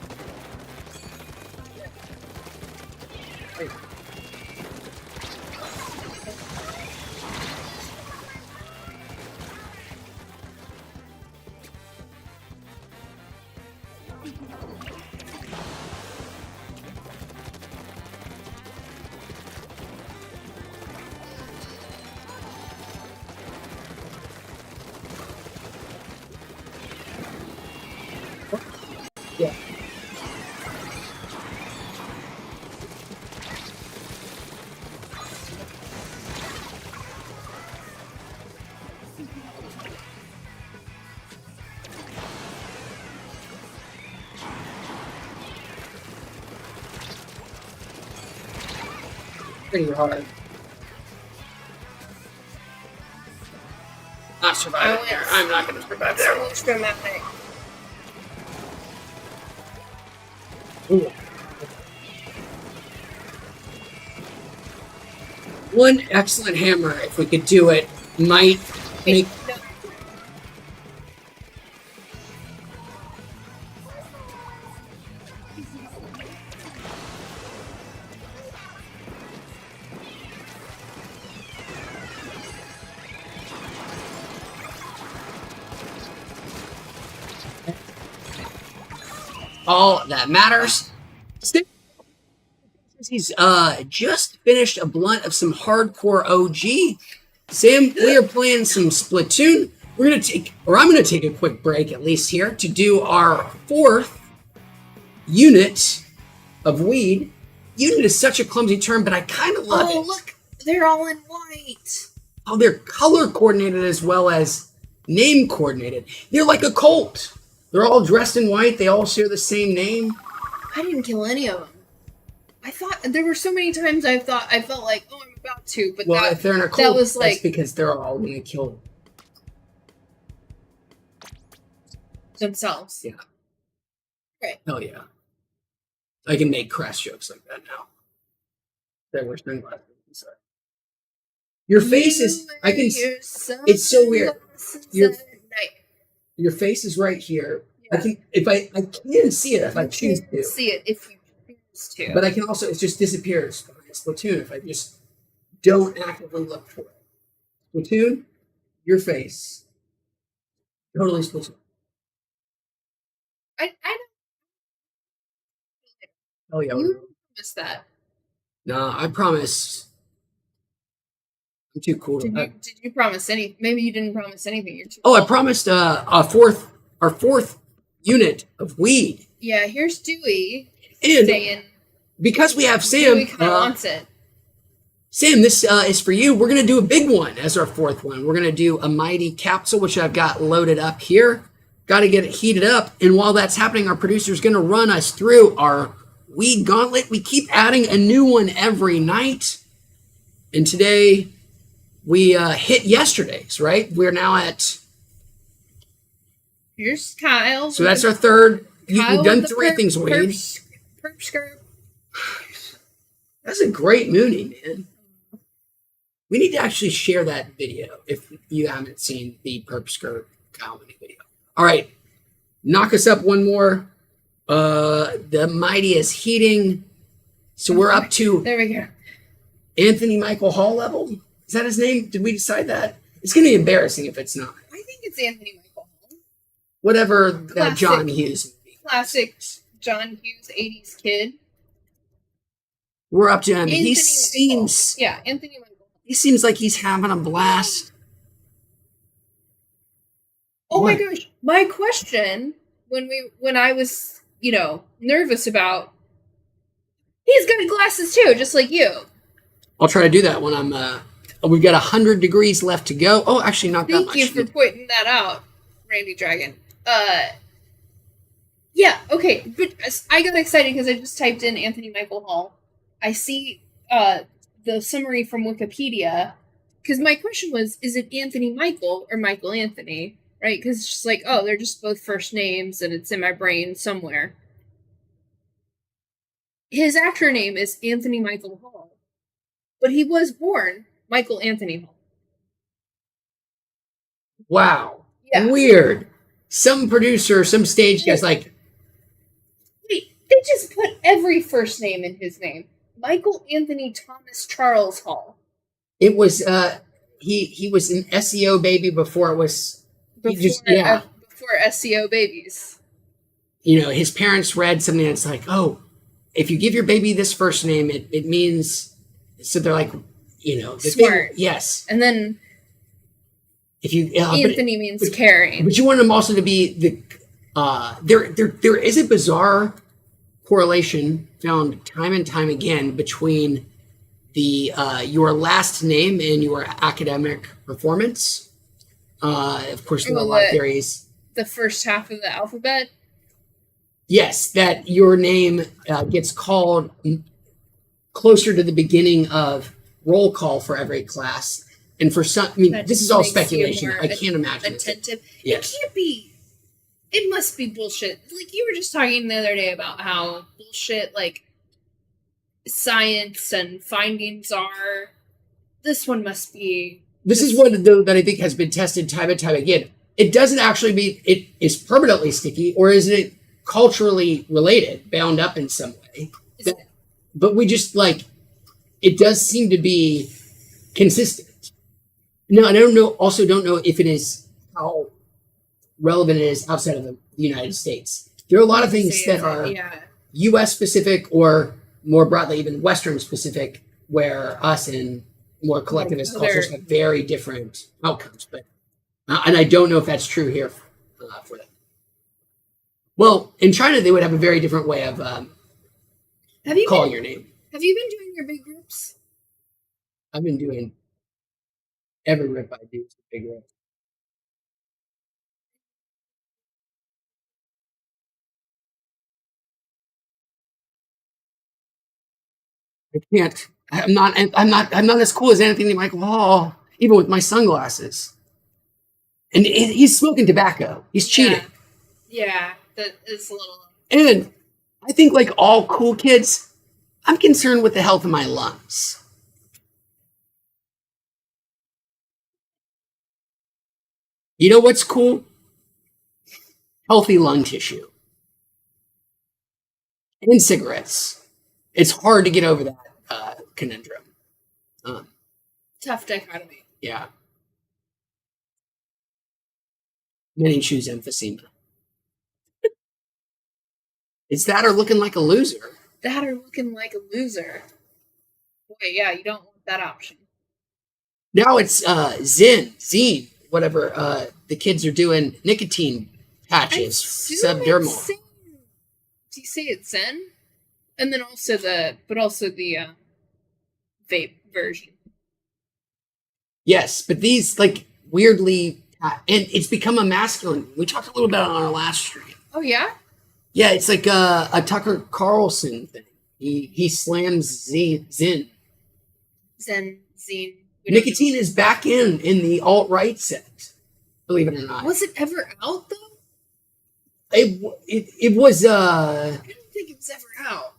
pretty hard. Not surviving there. I'm not going to survive there. It's dramatic. Ooh. One excellent hammer, if we could do it, might make. No. All that matters. He's just finished a blunt of some hardcore OG. Sam, we are playing some Splatoon. I'm gonna take a quick break, at least here, to do our 4th unit of weed. Unit is such a clumsy term, but I kind of love it. Oh, look, they're all in white. Oh, they're color coordinated as well as name coordinated. They're like a cult. They're all dressed in white. They all share the same name. I didn't kill any of them. I thought there were so many times I felt like, oh, I'm about to, but well, if they're in a cult, that was that's like because they're all going to kill themselves. Yeah. Right. Hell yeah. I can make crass jokes like that now. That we're spending last week. Sorry. Your face is. I can. It's so weird. Your face is right here. Yeah. I can. If I can see it if I choose to. See it if you choose to. But I can also. It just disappears behind Splatoon if I just don't actively look for it. Splatoon, your face. Totally Splatoon. I don't. Oh yeah. You promised that. No, I promise. I'm too cool. Did you promise any? Maybe you didn't promise anything. You're too. Oh, cool. I promised our fourth unit of weed. Yeah, here's Dewey. And saying, because we have Sam, Dewey kind of wants it. Sam, this is for you. We're gonna do a big one as our 4th one. We're gonna do a mighty capsule, which I've got loaded up here. Got to get it heated up, and while that's happening, our producer is gonna run us through our weed gauntlet. We keep adding a new one every night, and today we hit yesterday's. Right, we're now at. Here's Kyle. So that's our 3rd. We've done 3 things. Weed. Perp skirt. That's a great moonie, man. We need to actually share that video if you haven't seen the perp skirt comedy video. All right, knock us up one more. The mighty is heating, so we're up to. There we go. Anthony Michael Hall level. Is that his name? Did we decide that? It's going to be embarrassing if it's not. I think it's Anthony Michael Hall. Whatever that John Hughes movie. Classic John Hughes 80s kid. We're up to him. Anthony Michael. He seems like he's having a blast. Oh my gosh. My question when I was, nervous about he's got glasses too, just like you. I'll try to do that when I'm we've got 100 degrees left to go. Oh, actually not that much. Thank you for pointing that out, Randy Dragon. Yeah, okay. But I got excited because I just typed in Anthony Michael Hall. I see the summary from Wikipedia, because my question was, is it Anthony Michael or Michael Anthony? Right? Because it's just like, oh, they're just both first names, and it's in my brain somewhere. His actor name is Anthony Michael Hall, but he was born Michael Anthony Hall. Wow. Yeah. Weird. Some producer, some stage guy's like, wait, they just put every first name in his name. Michael Anthony Thomas Charles Hall. It was he was an SEO baby before it was before SEO babies. His parents read something that's like, oh, if you give your baby this first name, it means, so they're like, smart. Yes. And then if you Anthony means caring. But you want them also to be the there is a bizarre correlation found time and time again between the your last name and your academic performance. Of course, there are a lot of theories. The first half of the alphabet. Yes, that your name gets called closer to the beginning of roll call for every class. And for some, I mean, That this is just all makes you speculation. more I can't imagine it. attentive. Yes. It can't be. It must be bullshit. Like you were just talking the other day about how bullshit like science and findings are. This one must be. This is one though that I think has been tested time and time again. It doesn't actually mean it is permanently sticky, or is it culturally related, bound up in some way? But we just like it does seem to be consistent. No, I don't know. Also, don't know if it is how relevant it is outside of the United States. There are a lot of things that are U.S. specific, or more broadly, even Western specific, where us and more collectivist cultures have very different outcomes. But and I don't know if that's true here for them. Well, in China, they would have a very different way of calling your name. Have you been doing your big groups? I've been doing every rip I do is a big rip. I can't. I'm not as cool as Anthony Michael Hall, even with my sunglasses. And he's smoking tobacco. He's cheating. Yeah, that is a little. And I think, like all cool kids, I'm concerned with the health of my lungs. You know what's cool? Healthy lung tissue. And cigarettes. It's hard to get over that conundrum. Tough dichotomy. Yeah. Many choose emphysema. It's that or looking like a loser. That or looking like a loser. Boy, yeah, you don't want that option. Now it's zine, whatever. The kids are doing nicotine patches, subdermal. Do you say it's Zen? And then also the vape version. Yes, but these like weirdly, and it's become a masculine. We talked a little bit on our last stream. Oh yeah. Yeah, it's like a Tucker Carlson thing. He slams zine. Nicotine is back in the alt-right set. Believe it or not. Was it ever out though? It was. I don't think it was ever out.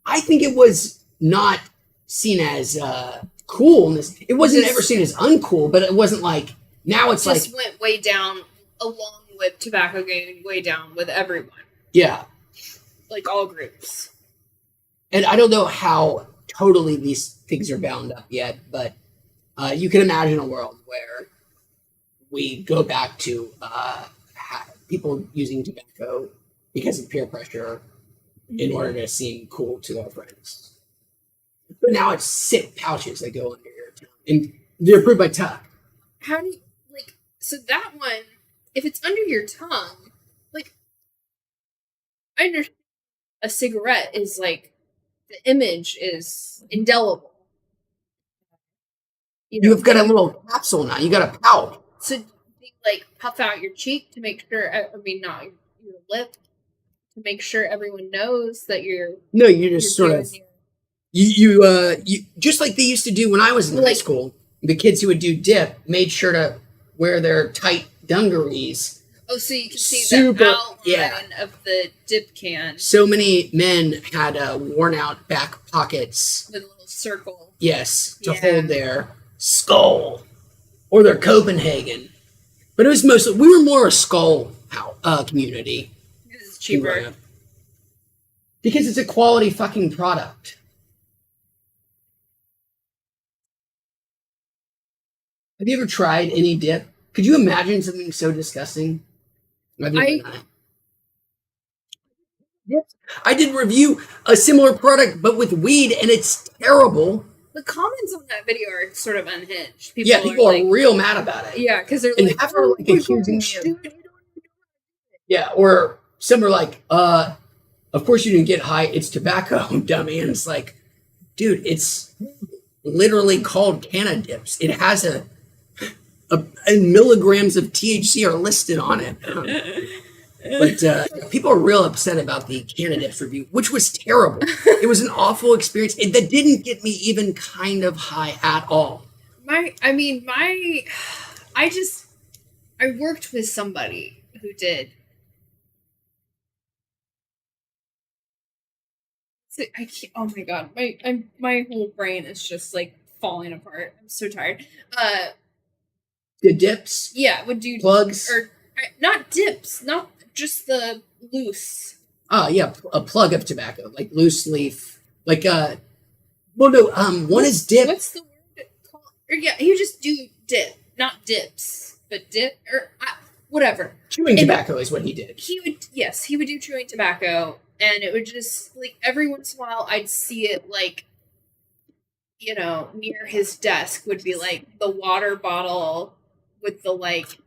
I think it was not seen as cool. It wasn't ever seen as uncool, but it wasn't like now. It's like just went way down along with tobacco going way down with everyone. Yeah, like all groups. And I don't know how totally these things are bound up yet, but you can imagine a world where we go back to people using tobacco because of peer pressure in order to seem cool to their friends. But now it's sick pouches that go under your tongue, and they're approved by Tuck. How do you so that one? If it's under your tongue, I understand a cigarette is the image is indelible. You've got a little capsule now. You got a pouch. So puff out your cheek to make sure. Not your lip, to make sure everyone knows that you're. No, you just sort of. You just like they used to do when I was in high school. The kids who would do dip made sure to wear their tight dungarees. Oh, so you can see the outline of the dip can. So many men had worn out back pockets. With a little circle. Yes, to hold their skull or their Copenhagen. But it was mostly, we were more a skull community. Because it's cheaper. Because it's a quality fucking product. Have you ever tried any dip? Could you imagine something so disgusting? I did review a similar product, but with weed, and it's terrible. The comments on that video are sort of unhinged. People are real mad about it. Yeah, because they're accusing me of. Yeah, or some are like, of course you didn't get high. It's tobacco, dummy. And it's like, dude, it's literally called Canna Dips. It has and milligrams of THC are listed on it. But people are real upset about the candidates review, which was terrible. It was an awful experience that didn't get me even kind of high at all. I worked with somebody who did. I can't, oh my god, my whole brain is just like falling apart. I'm so tired. The dips, Yeah, would do plugs, or not dips, not just the loose. Oh yeah, a plug of tobacco, like loose leaf, like well no, one is dip. What's the word called? Or yeah, you just do dip, not dips, but dip or whatever. Chewing tobacco is what he did. He would do chewing tobacco, and it would just like every once in a while I'd see it like, you know, near his desk would be like the water bottle with the like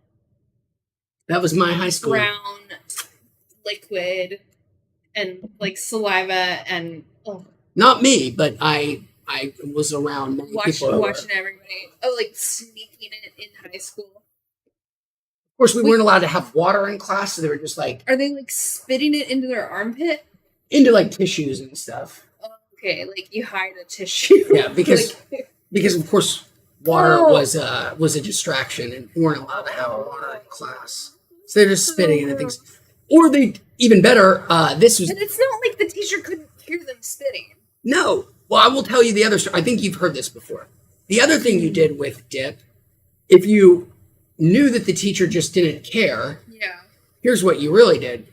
That was my high school. brown liquid and like saliva and not me, but I was around many people watching everybody like sneaking it in high school. Of course, we weren't allowed to have water in class, so they were just like, are they like spitting it into their armpit? Into like tissues and stuff. Okay, like you hide a tissue. Yeah, because like, because of course water was a distraction, and we weren't allowed to have water in class. So they're just spitting and things. Or they even better. This was. And it's not like the teacher couldn't hear them spitting. No. Well, I will tell you the other story. I think you've heard this before. The other thing you did with dip, if you knew that the teacher just didn't care, yeah. Here's what you really did.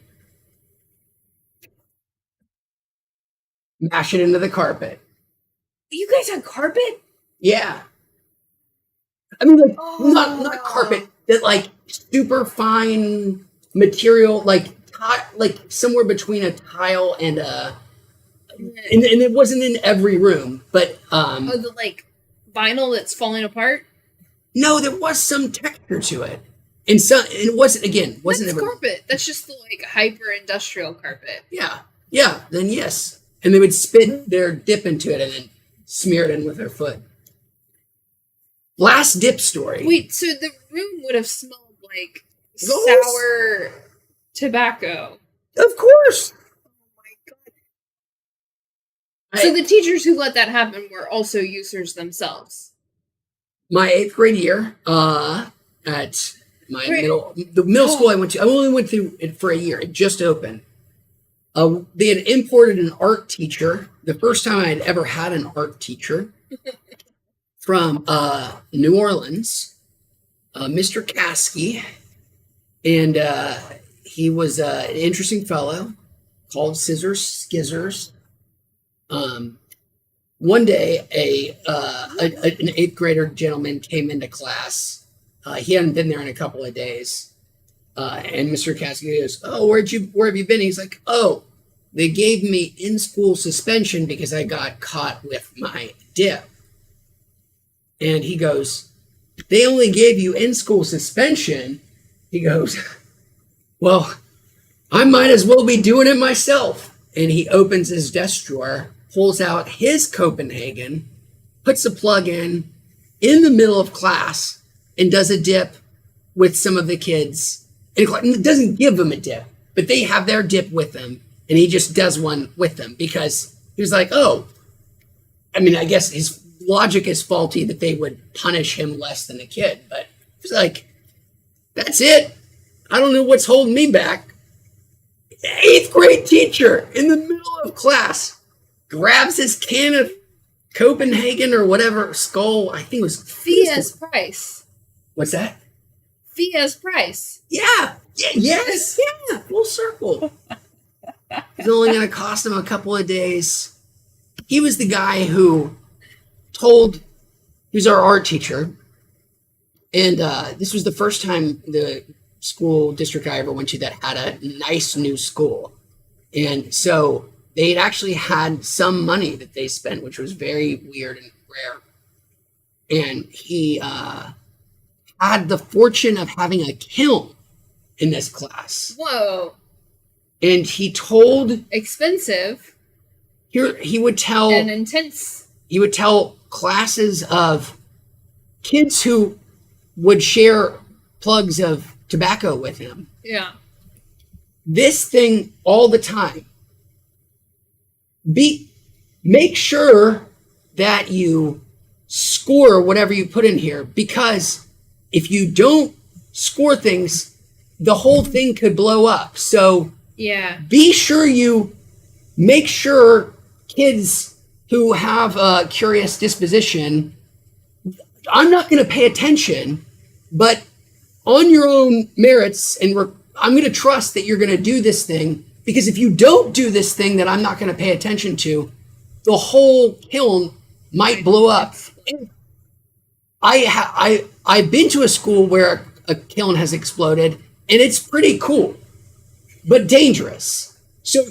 Mash it into the carpet. You guys had carpet? Yeah. I mean, like, not carpet, that like super fine material, like somewhere between a tile and a, and it wasn't in every room, but the like vinyl that's falling apart. No, there was some texture to it, and it wasn't That's carpet. That's just the like hyper industrial carpet. Yeah. Then yes, and they would spit their dip into it and then smear it in with their foot. Last dip story. Wait, so the room would have smelled like sour tobacco. Of course. Oh my god. So the teachers who let that happen were also users themselves. My 8th grade year, at my middle school I went to, I only went through it for a year. It just opened. They had imported an art teacher. The first time I had ever had an art teacher from New Orleans, Mr. Caskey, and he was an interesting fellow called Scissors Skizzers. One day, an 8th grader gentleman came into class. He hadn't been there in a couple of days, and Mr. Caskey goes, "Oh, where have you been?" He's like, "Oh, they gave me in-school suspension because I got caught with my dip." And he goes, "They only gave you in-school suspension?" He goes, "Well, I might as well be doing it myself." And he opens his desk drawer, pulls out his Copenhagen, puts a plug in the middle of class, and does a dip with some of the kids. And it doesn't give them a dip, but they have their dip with them, and he just does one with them because he was like, oh, I mean, I guess his logic is faulty that they would punish him less than a kid, but he's like, that's it. I don't know what's holding me back. 8th grade teacher in the middle of class grabs his can of Copenhagen or whatever, Skull, I think it was fee as price. What's that? Fee as price. Yeah. Yes. Yeah. Full circle. It's only going to cost him a couple of days. He was the guy who he was our art teacher. And this was the first time the school district I ever went to that had a nice new school. And so they'd actually had some money that they spent, which was very weird and rare. And he had the fortune of having a kiln in this class. Whoa. And he told... Expensive. He would tell... And intense. He would tell classes of kids who would share plugs of tobacco with him. Yeah. this thing all the time. Make sure that you score whatever you put in here, because if you don't score things, the whole thing could blow up. So Yeah. be sure you make sure kids who have a curious disposition, I'm not going to pay attention, but on your own merits, and I'm going to trust that you're going to do this thing, because if you don't do this thing that I'm not going to pay attention to, the whole kiln might blow up. I've been to a school where a kiln has exploded, and it's pretty cool, but dangerous. So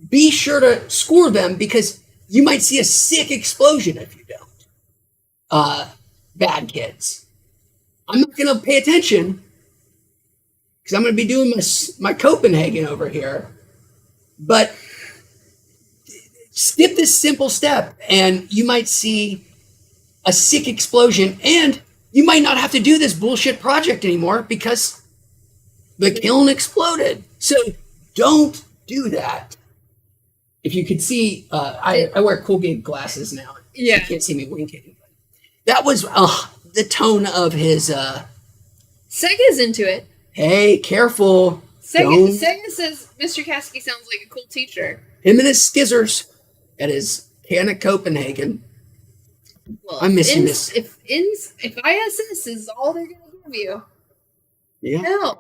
be sure to score them, because you might see a sick explosion if you don't. Bad kids. I'm not going to pay attention because I'm going to be doing my Copenhagen over here. But skip this simple step and you might see a sick explosion, and you might not have to do this bullshit project anymore because the kiln exploded. So don't do that. If you could see, I wear Colgate glasses now. Yeah. You can't see me winking. That was the tone of his. Sega's into it. Hey, careful. Sega says Mr. Kasky sounds like a cool teacher. Him and his skizzers at his can of Copenhagen. Well, I'm missing this. If ISS is all they're going to give you, Yeah. no.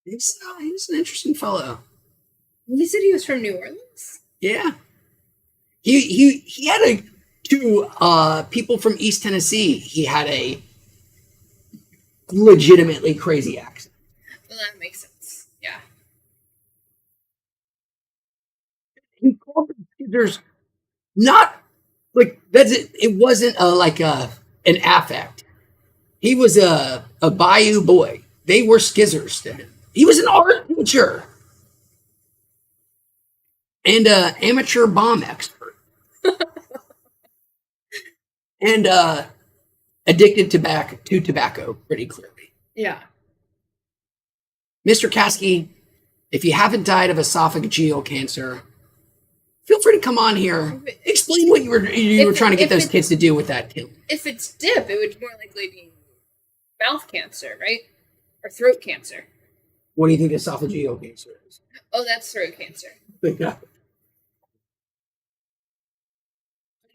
He's an interesting fellow. He said he was from New Orleans. Yeah. He had two people from East Tennessee. He had a legitimately crazy accent. Well, that makes sense. Yeah. He called them skizzers, not like that's it. It wasn't an affect. He was a bayou boy. They were skizzers to him. He was an art teacher and an amateur bomb expert, and addicted to tobacco pretty clearly. Yeah. Mr. Kasky, if you haven't died of esophageal cancer, feel free to come on here. Explain what you were trying to get those kids to do with that kiln. If it's dip, it would more likely be mouth cancer, right? Or throat cancer. What do you think esophageal cancer is? Oh, that's throat cancer.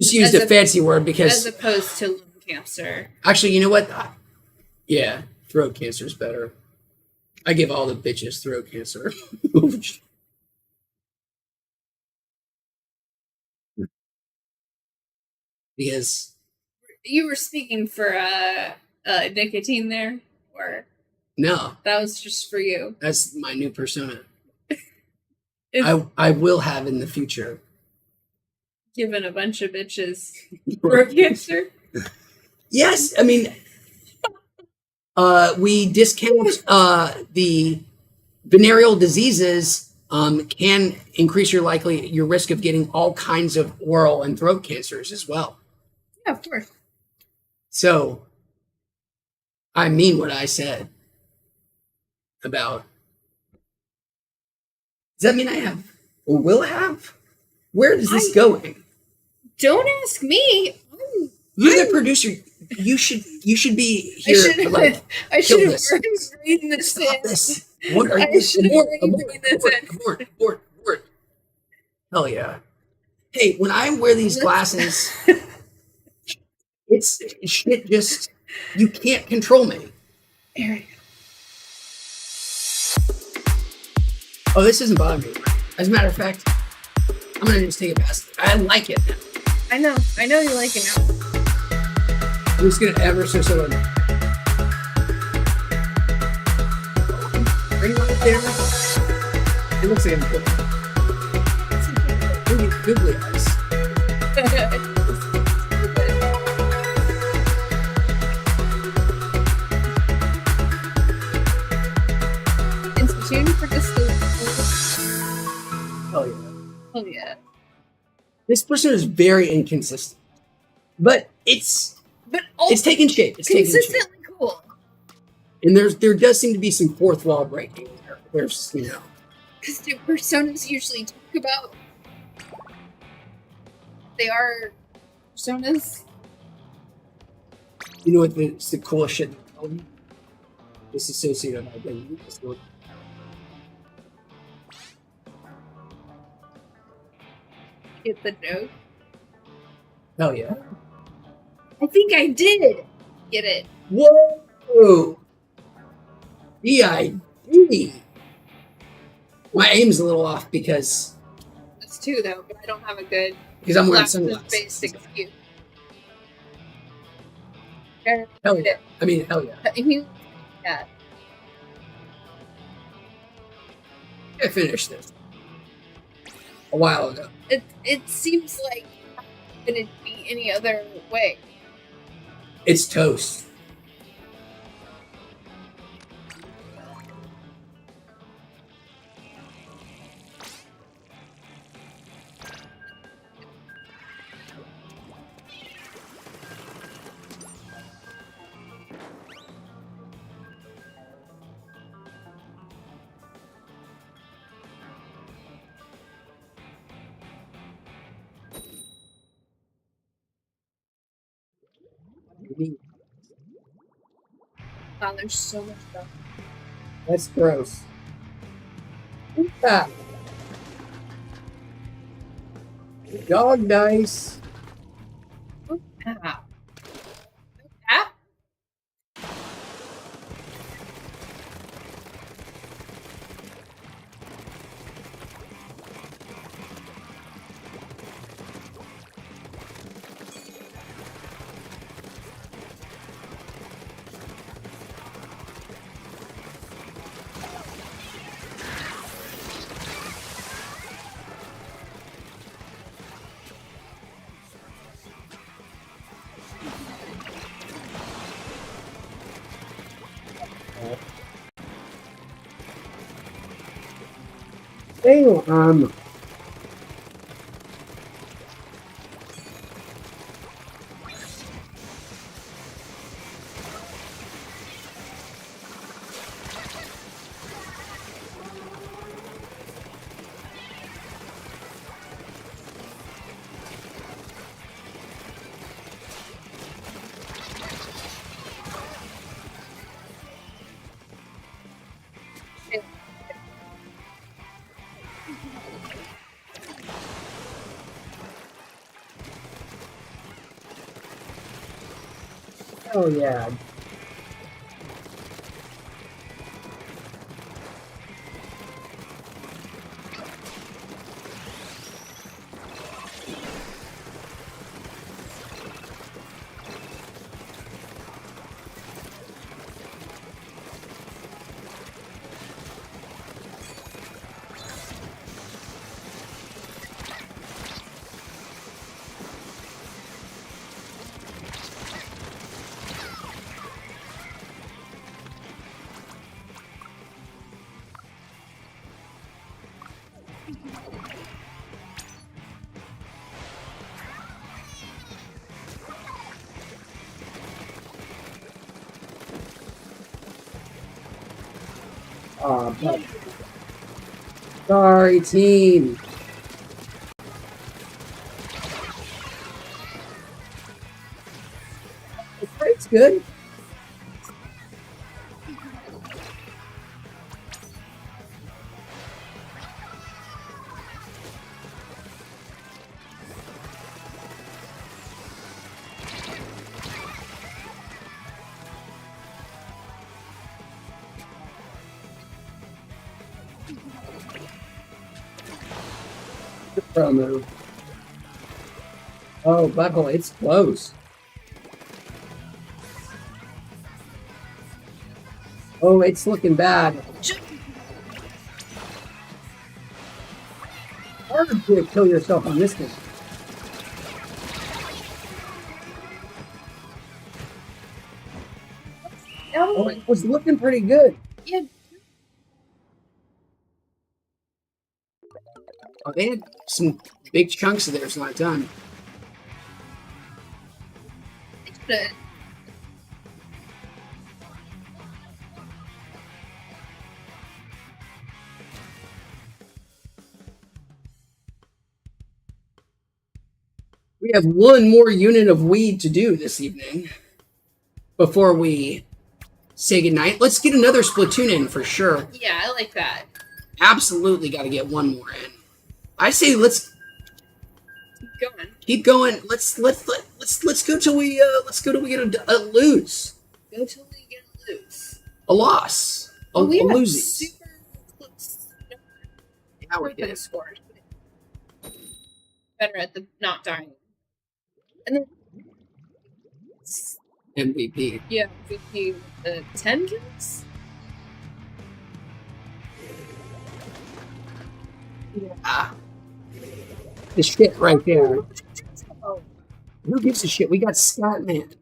Just used a fancy word because... As opposed to lung cancer. Actually, you know what? Yeah, throat cancer is better. I give all the bitches throat cancer. Because... You were speaking for nicotine there? Or... No. That was just for you. That's my new persona. I will have in the future. Given a bunch of bitches throat cancer? Yes, I mean, we discount the venereal diseases can increase your risk of getting all kinds of oral and throat cancers as well. Yeah, of course. So, I mean what I said about. Does that mean I have or will have? Where is this going? Don't ask me. You're the producer. You should be here. I should have reading this Stop this. What are you? Abort. Hell yeah. Hey, when I wear these glasses, it's shit. Just you can't control me. Eric. Oh, this isn't bothering me. As a matter of fact, I'm gonna just take it past. I like it now. I know you like it now. I'm just gonna ever so slowly. Anyone up there? It looks like I'm cooking. Googly eyes. Institute for Disability. Oh yeah. Oh yeah. This person is very inconsistent, but it's taking shape. It's taking shape. Consistently cool. And there does seem to be some fourth wall breaking there. There's, you know. Because the personas usually talk about they are personas. You know what the coolest shit disassociated identity is? Get the note. Hell yeah. I think I did get it. Whoa! EID. My aim's a little off because That's two though, but I don't have a good I'm wearing glasses-based sunglasses. excuse. Hell yeah. I mean, hell yeah. Yeah. I finished this a while ago. It seems like it couldn't be any other way. It's toast. Wow, there's so much stuff. That's gross. Ah. Dog dice. Ah. Ah. Damn. Oh yeah. But sorry, team. It's good. The pro move. Oh, butthole, it's close. Oh, it's looking bad. Hard to kill yourself on this one. Oh, it was looking pretty good. Yeah. Oh, they had some big chunks of theirs not done. We have one more unit of weed to do this evening before we say goodnight. Let's get another Splatoon in for sure. Yeah, I like that. Absolutely got to get one more in. I say let's Going. keep going. Let's go till we get a lose. Go till we get a lose. A loss. A we have losing. super close. Yeah, we're Could have good. scored. Better at the not dying. And then MVP. yeah, MVP 10 kills. Ah. The shit right there. Oh, Who gives a shit? We got Scatman.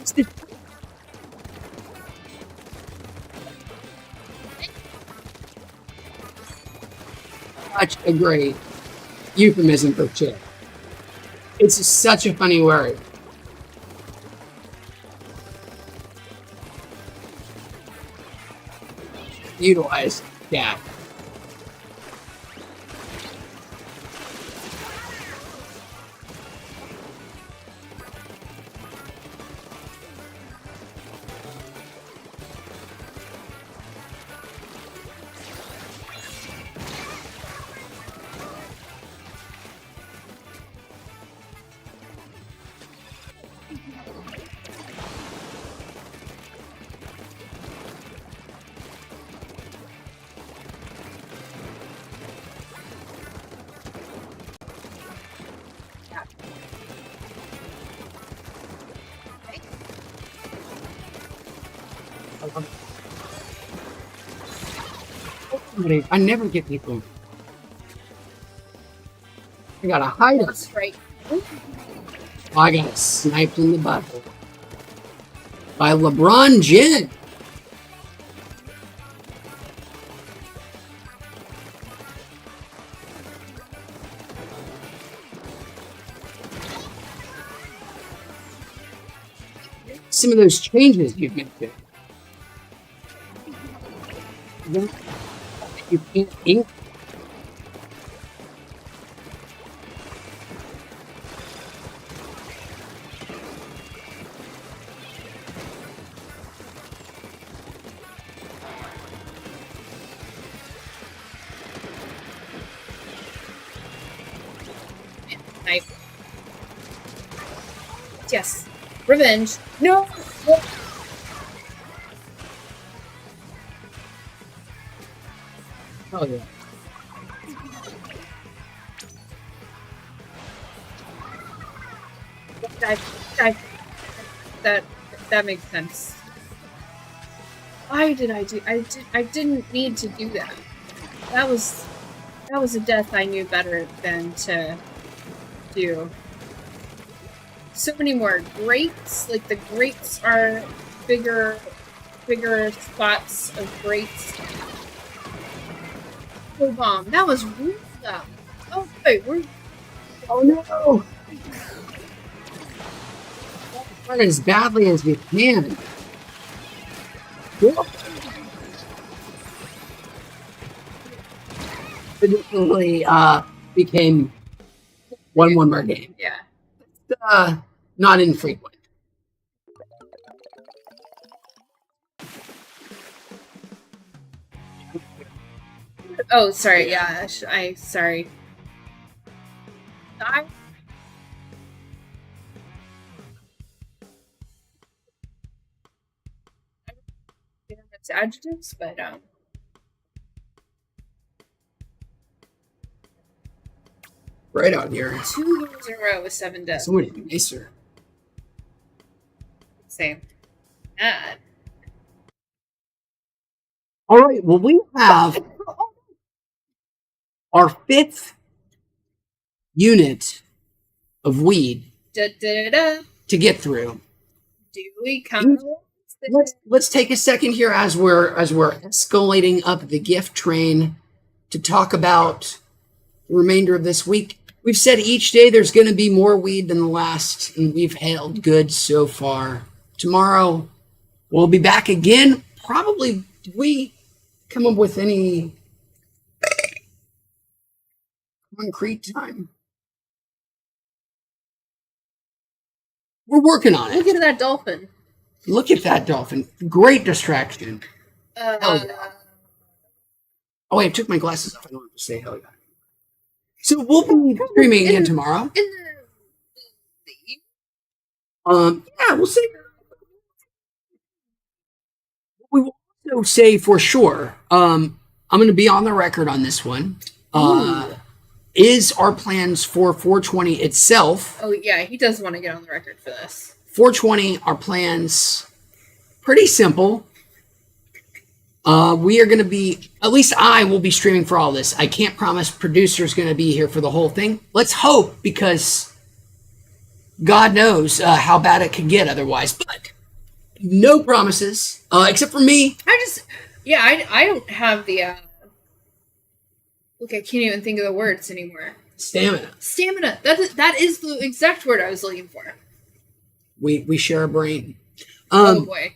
It's the such a great euphemism for shit. It's just such a funny word. Utilize. Yeah. I never get people. I gotta hide it. that's right. I got sniped in the butthole by LeBron James. Some of those changes you've made to it. You can't ink. Yes. Revenge. No. Oh yeah. That makes sense. Why did I do? I didn't need to do that. That was a death I knew better than to do. So many more grates. Like the grates are bigger spots of grates. Oh bomb. That was rude stuff. Oh wait, we're Oh no! Run as badly as we can. Traditionally, became 1-1 more game. yeah. Not infrequent. Oh, sorry. Yeah, sorry. I it's adjectives, but Right out here. 2 games in a row with 7 deaths. So much nicer. Same. Bad. All right. Well, we have our 5th unit of weed Da, da, da. to get through. Do we come? Let's take a second here as we're escalating up the gift train to talk about the remainder of this week. We've said each day there's going to be more weed than the last, and we've held good so far. Tomorrow we'll be back again. Probably we come up with any concrete time. We're working on it. Look at that dolphin. Look at that dolphin. Great distraction. Hell yeah. Oh, wait, I took my glasses off. I don't have to say hell yeah. So we'll be streaming again tomorrow. Yeah, we'll see. We will also say for sure, I'm going to be on the record on this one. Is our plans for 420 itself? Oh, yeah, he does want to get on the record for this. 420, our plans, pretty simple. We are going to be, at least I will be streaming for all this. I can't promise producer's going to be here for the whole thing. Let's hope, because God knows how bad it can get otherwise. But no promises, except for me. I don't have the, look, I can't even think of the words anymore. Stamina. That is the exact word I was looking for. We share a brain. Oh boy.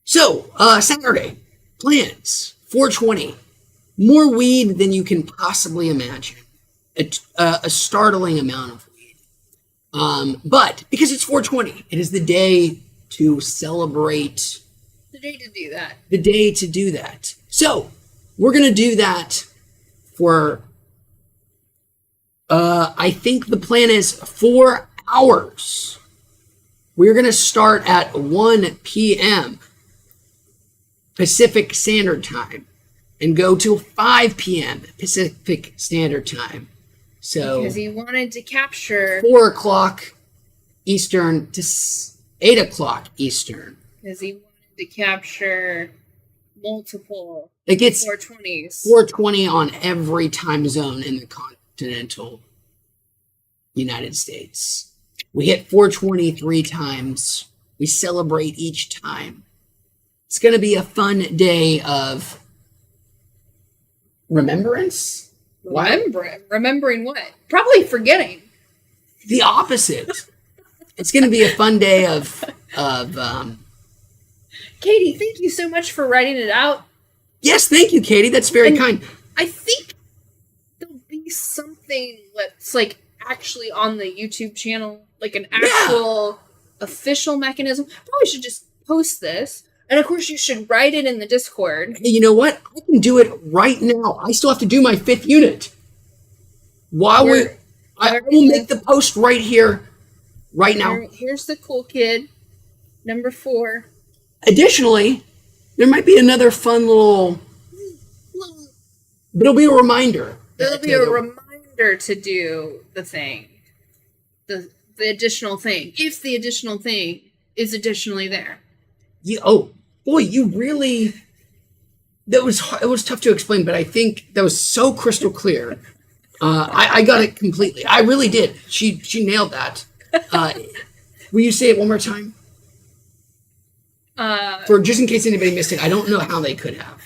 So, Saturday, plans, 420. More weed than you can possibly imagine. A startling amount of weed. But, because it's 420, it is the day to celebrate. The day to do that. The day to do that. So, we're going to do that for, I think the plan is 4 hours. We're going to start at 1 p.m. Pacific Standard Time and go till 5 p.m. Pacific Standard Time. So because he wanted to capture 4 o'clock Eastern to 8 o'clock Eastern. Because he wanted to capture multiple it gets 420s. 420 on every time zone in the continental United States. We hit 420 3 times. We celebrate each time. It's going to be a fun day of remembrance. Remembering what? Probably forgetting. The opposite. It's going to be a fun day of Katie, thank you so much for writing it out. Yes, thank you, Katie. That's very kind. I think there'll be something that's like actually on the YouTube channel, like an actual official mechanism. Probably should just post this. And of course, you should write it in the Discord. Hey, you know what? I can do it right now. I still have to do my 5th unit. I will make the post right here, right now. Here's the cool kid, number 4. Additionally, there might be another fun little, but it'll be a reminder. There'll be a reminder to do the thing, the additional thing, if the additional thing is additionally there. Boy, you really, it was tough to explain, but I think that was so crystal clear. I got it completely. I really did. She nailed that. Will you say it one more time? For just in case anybody missed it, I don't know how they could have.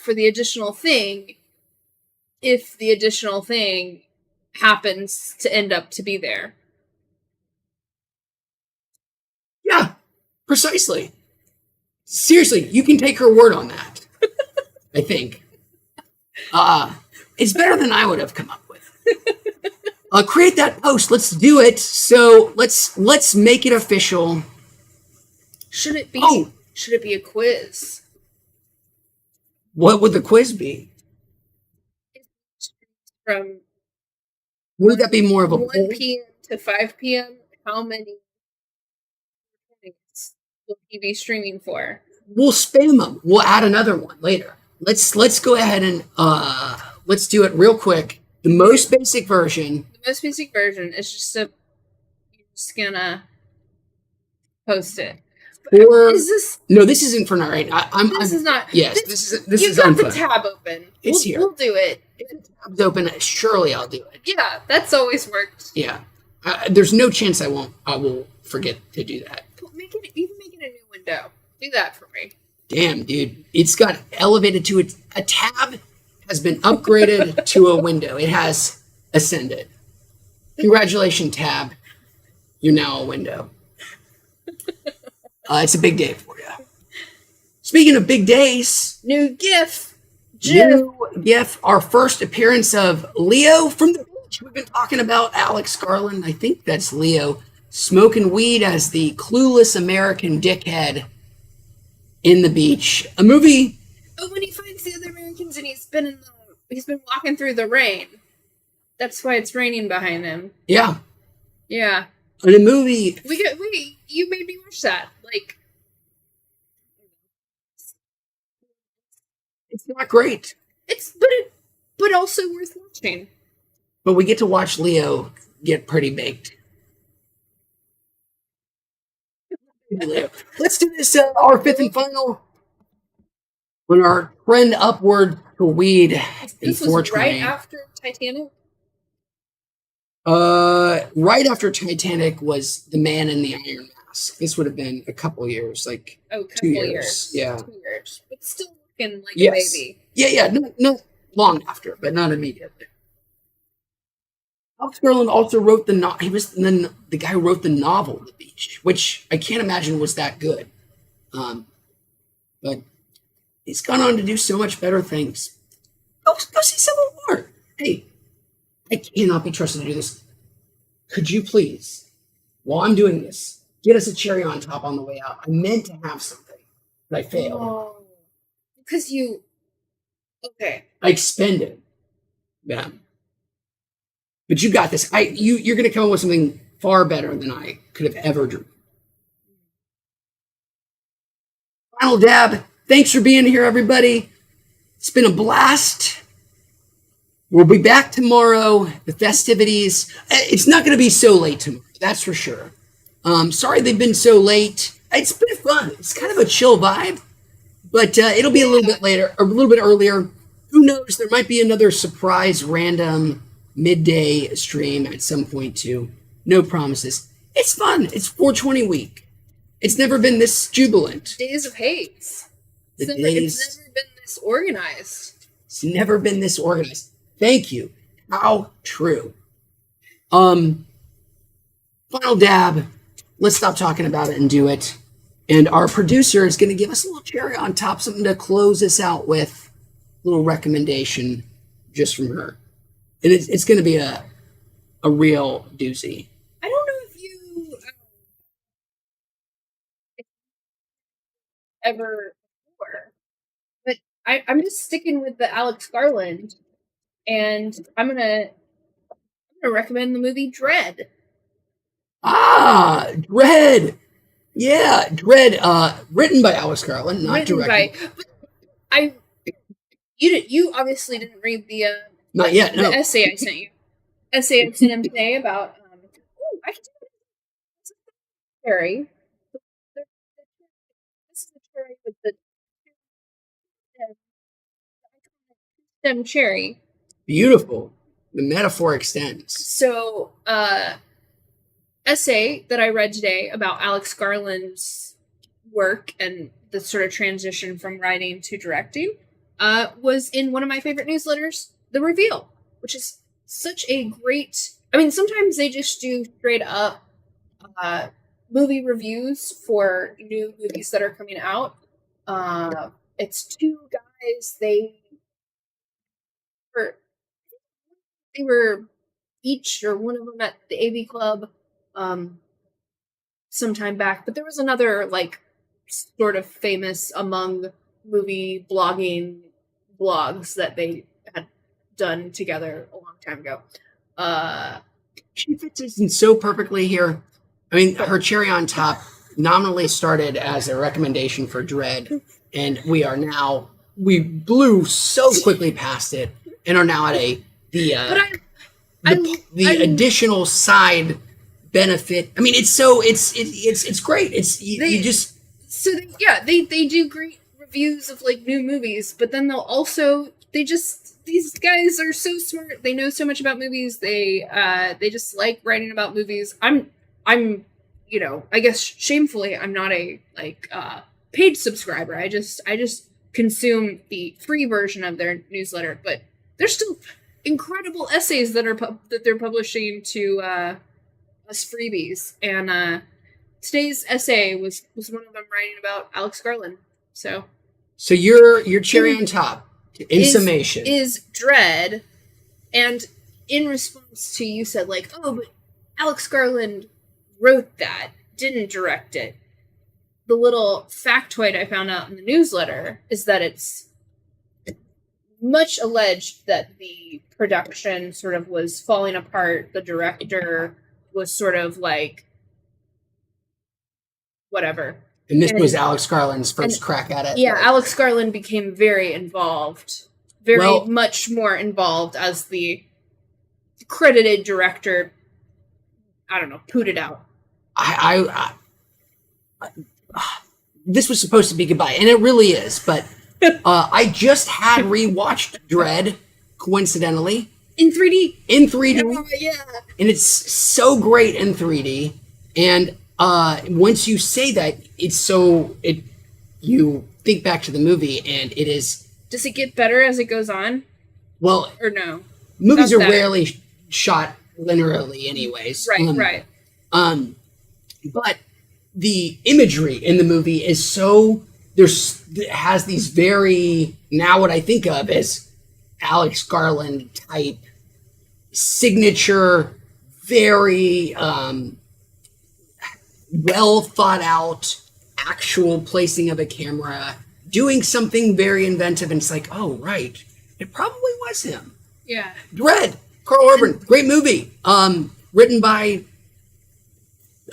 For the additional thing, if the additional thing happens to end up to be there. Yeah, precisely. Seriously, you can take her word on that. I think. It's better than I would have come up with. Create that post. Let's do it. So let's make it official. Should it be a quiz? What would the quiz be? From would that be more of a 1 poll? p.m. to 5 p.m. How many things will he be streaming for? We'll spam them. We'll add another one later. Let's go ahead and let's do it real quick. The most basic version. The most basic version is you're just gonna post it. Or is this? No, this isn't for now. Right? This is not. Yes, this is. You've got the tab open. It's here. We'll do it. If the tab's open, surely I'll do it. Yeah, that's always worked. Yeah, there's no chance I will forget to do that. Even make it a new window. Do that for me. Damn, dude, it's got elevated to a tab has been upgraded to a window. It has ascended. Congratulations, tab. you're now a window. It's a big day for you. Speaking of big days, New GIF. new GIF, our first appearance of Leo from the beach. We've been talking about Alex Garland. I think that's Leo smoking weed as the clueless American dickhead in the beach. A movie. Oh, when he finds the other Americans and he's been walking through the rain. That's why it's raining behind him. Yeah. Yeah. In a movie. You made me watch that. Like, it's not great. But also worth watching. But we get to watch Leo get pretty baked. Let's do this, our fifth and final on our trend upward to weed. This was right after Titanic? Right after Titanic was The Man in the Iron Mask. This would have been a couple years, like 2 years. Yeah. 2 years. But still looking like a baby. Yeah. Not long after, but not immediately. Alex Garland also wrote he was the guy who wrote the novel The Beach, which I can't imagine was that good. But he's gone on to do so much better things. Go see Civil War. Hey, I cannot be trusted to do this. Could you please, while I'm doing this, get us a cherry on top on the way out? I meant to have something, but I failed. Oh, because okay. I expended them. But you got this. You're going to come up with something far better than I could have ever dreamed. Final dab. Thanks for being here, everybody. It's been a blast. We'll be back tomorrow. The festivities. It's not going to be so late tomorrow. That's for sure. Sorry they've been so late. It's been fun. It's kind of a chill vibe. But it'll be a little bit later, or a little bit earlier. Who knows? There might be another surprise random midday stream at some point too. No promises. It's fun. It's 420 week. It's never been this jubilant. Days of haze. It's never been this organized. It's never been this organized. Thank you. How true. Final dab. Let's stop talking about it and do it. And our producer is going to give us a little cherry on top, something to close us out with. A little recommendation just from her. And it's going to be a real doozy. I don't know if you ever before, but I'm just sticking with the Alex Garland, and I'm gonna recommend the movie Dread. Dread. Yeah, Dread. Written by Alex Garland, not directed. You obviously didn't read the not yet. No. The essay I sent you. Essay I sent him today about I can do it. Cherry. This is the cherry with the stem cherry. Beautiful. The metaphor extends. So, essay that I read today about Alex Garland's work and the sort of transition from writing to directing was in one of my favorite newsletters, The Reveal, which is such a great... I mean, sometimes they just do straight up movie reviews for new movies that are coming out. It's two guys, they were each, or one of them at the AV Club sometime back, but there was another like sort of famous among movie blogging blogs that they had done together a long time ago. She fits in so perfectly here. I mean, her cherry on top nominally started as a recommendation for Dread, and we blew so quickly past it and are now at the additional side benefit. I mean, it's great. They do great reviews of like new movies, but then these guys are so smart. They know so much about movies. They just like writing about movies. I'm I guess shamefully I'm not a paid subscriber. I just consume the free version of their newsletter, but there's still incredible essays that they're publishing to us freebies. And today's essay was one of them writing about Alex Garland. So your cherry on top, in summation, is Dread. And in response to, you said, like, oh, but Alex Garland wrote that, didn't direct it. The little factoid I found out in the newsletter is that it's much alleged that the production sort of was falling apart. The director was sort of like, whatever. And this was Alex Garland's first crack at it. Yeah, Alex Garland became very involved. Much more involved as the credited director. I don't know, pooted out. This was supposed to be goodbye, and it really is. But I just had rewatched Dread, coincidentally, in 3D. In 3D, yeah, and it's so great in 3D. And once you say that, you think back to the movie, and it is. Does it get better as it goes on? Well, or no? Movies are rarely shot linearly, anyways. Right. But the imagery in the movie is it has these very, now what I think of as Alex Garland type signature, very well thought out actual placing of a camera, doing something very inventive, and it's like, oh, right, it probably was him. Yeah. Dread, Carl Urban, great movie. Written by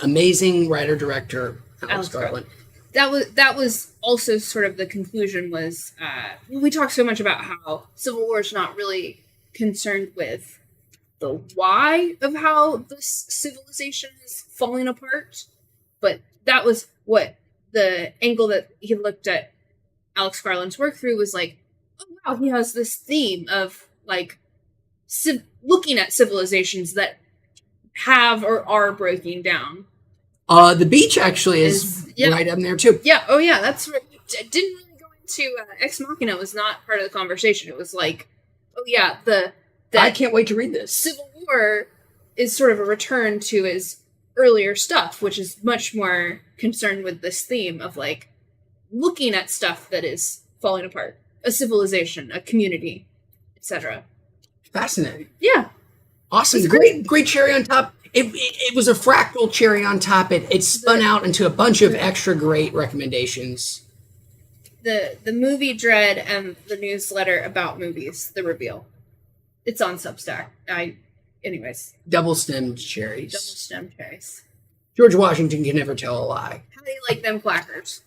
amazing writer-director Alex Garland. That was also sort of the conclusion was, we talk so much about how Civil War is not really concerned with the why of how this civilization is falling apart, but that was what the angle that he looked at Alex Garland's work through was like, oh wow, he has this theme of like looking at civilizations that have or are breaking down. The beach actually is right up there too. Yeah. Oh yeah. That's what didn't really go into Ex Machina. Was not part of the conversation. It was like, oh yeah, I can't wait to read this. Civil War is sort of a return to his earlier stuff, which is much more concerned with this theme of like looking at stuff that is falling apart, a civilization, a community, etc. Fascinating. Yeah. Awesome. Great cherry on top. It was a fractal cherry on top. It spun out into a bunch of extra great recommendations. The movie Dread and the newsletter about movies, The Reveal. It's on Substack. Anyways. Double-stemmed cherries. Double-stemmed cherries. George Washington can never tell a lie. How do you like them clackers?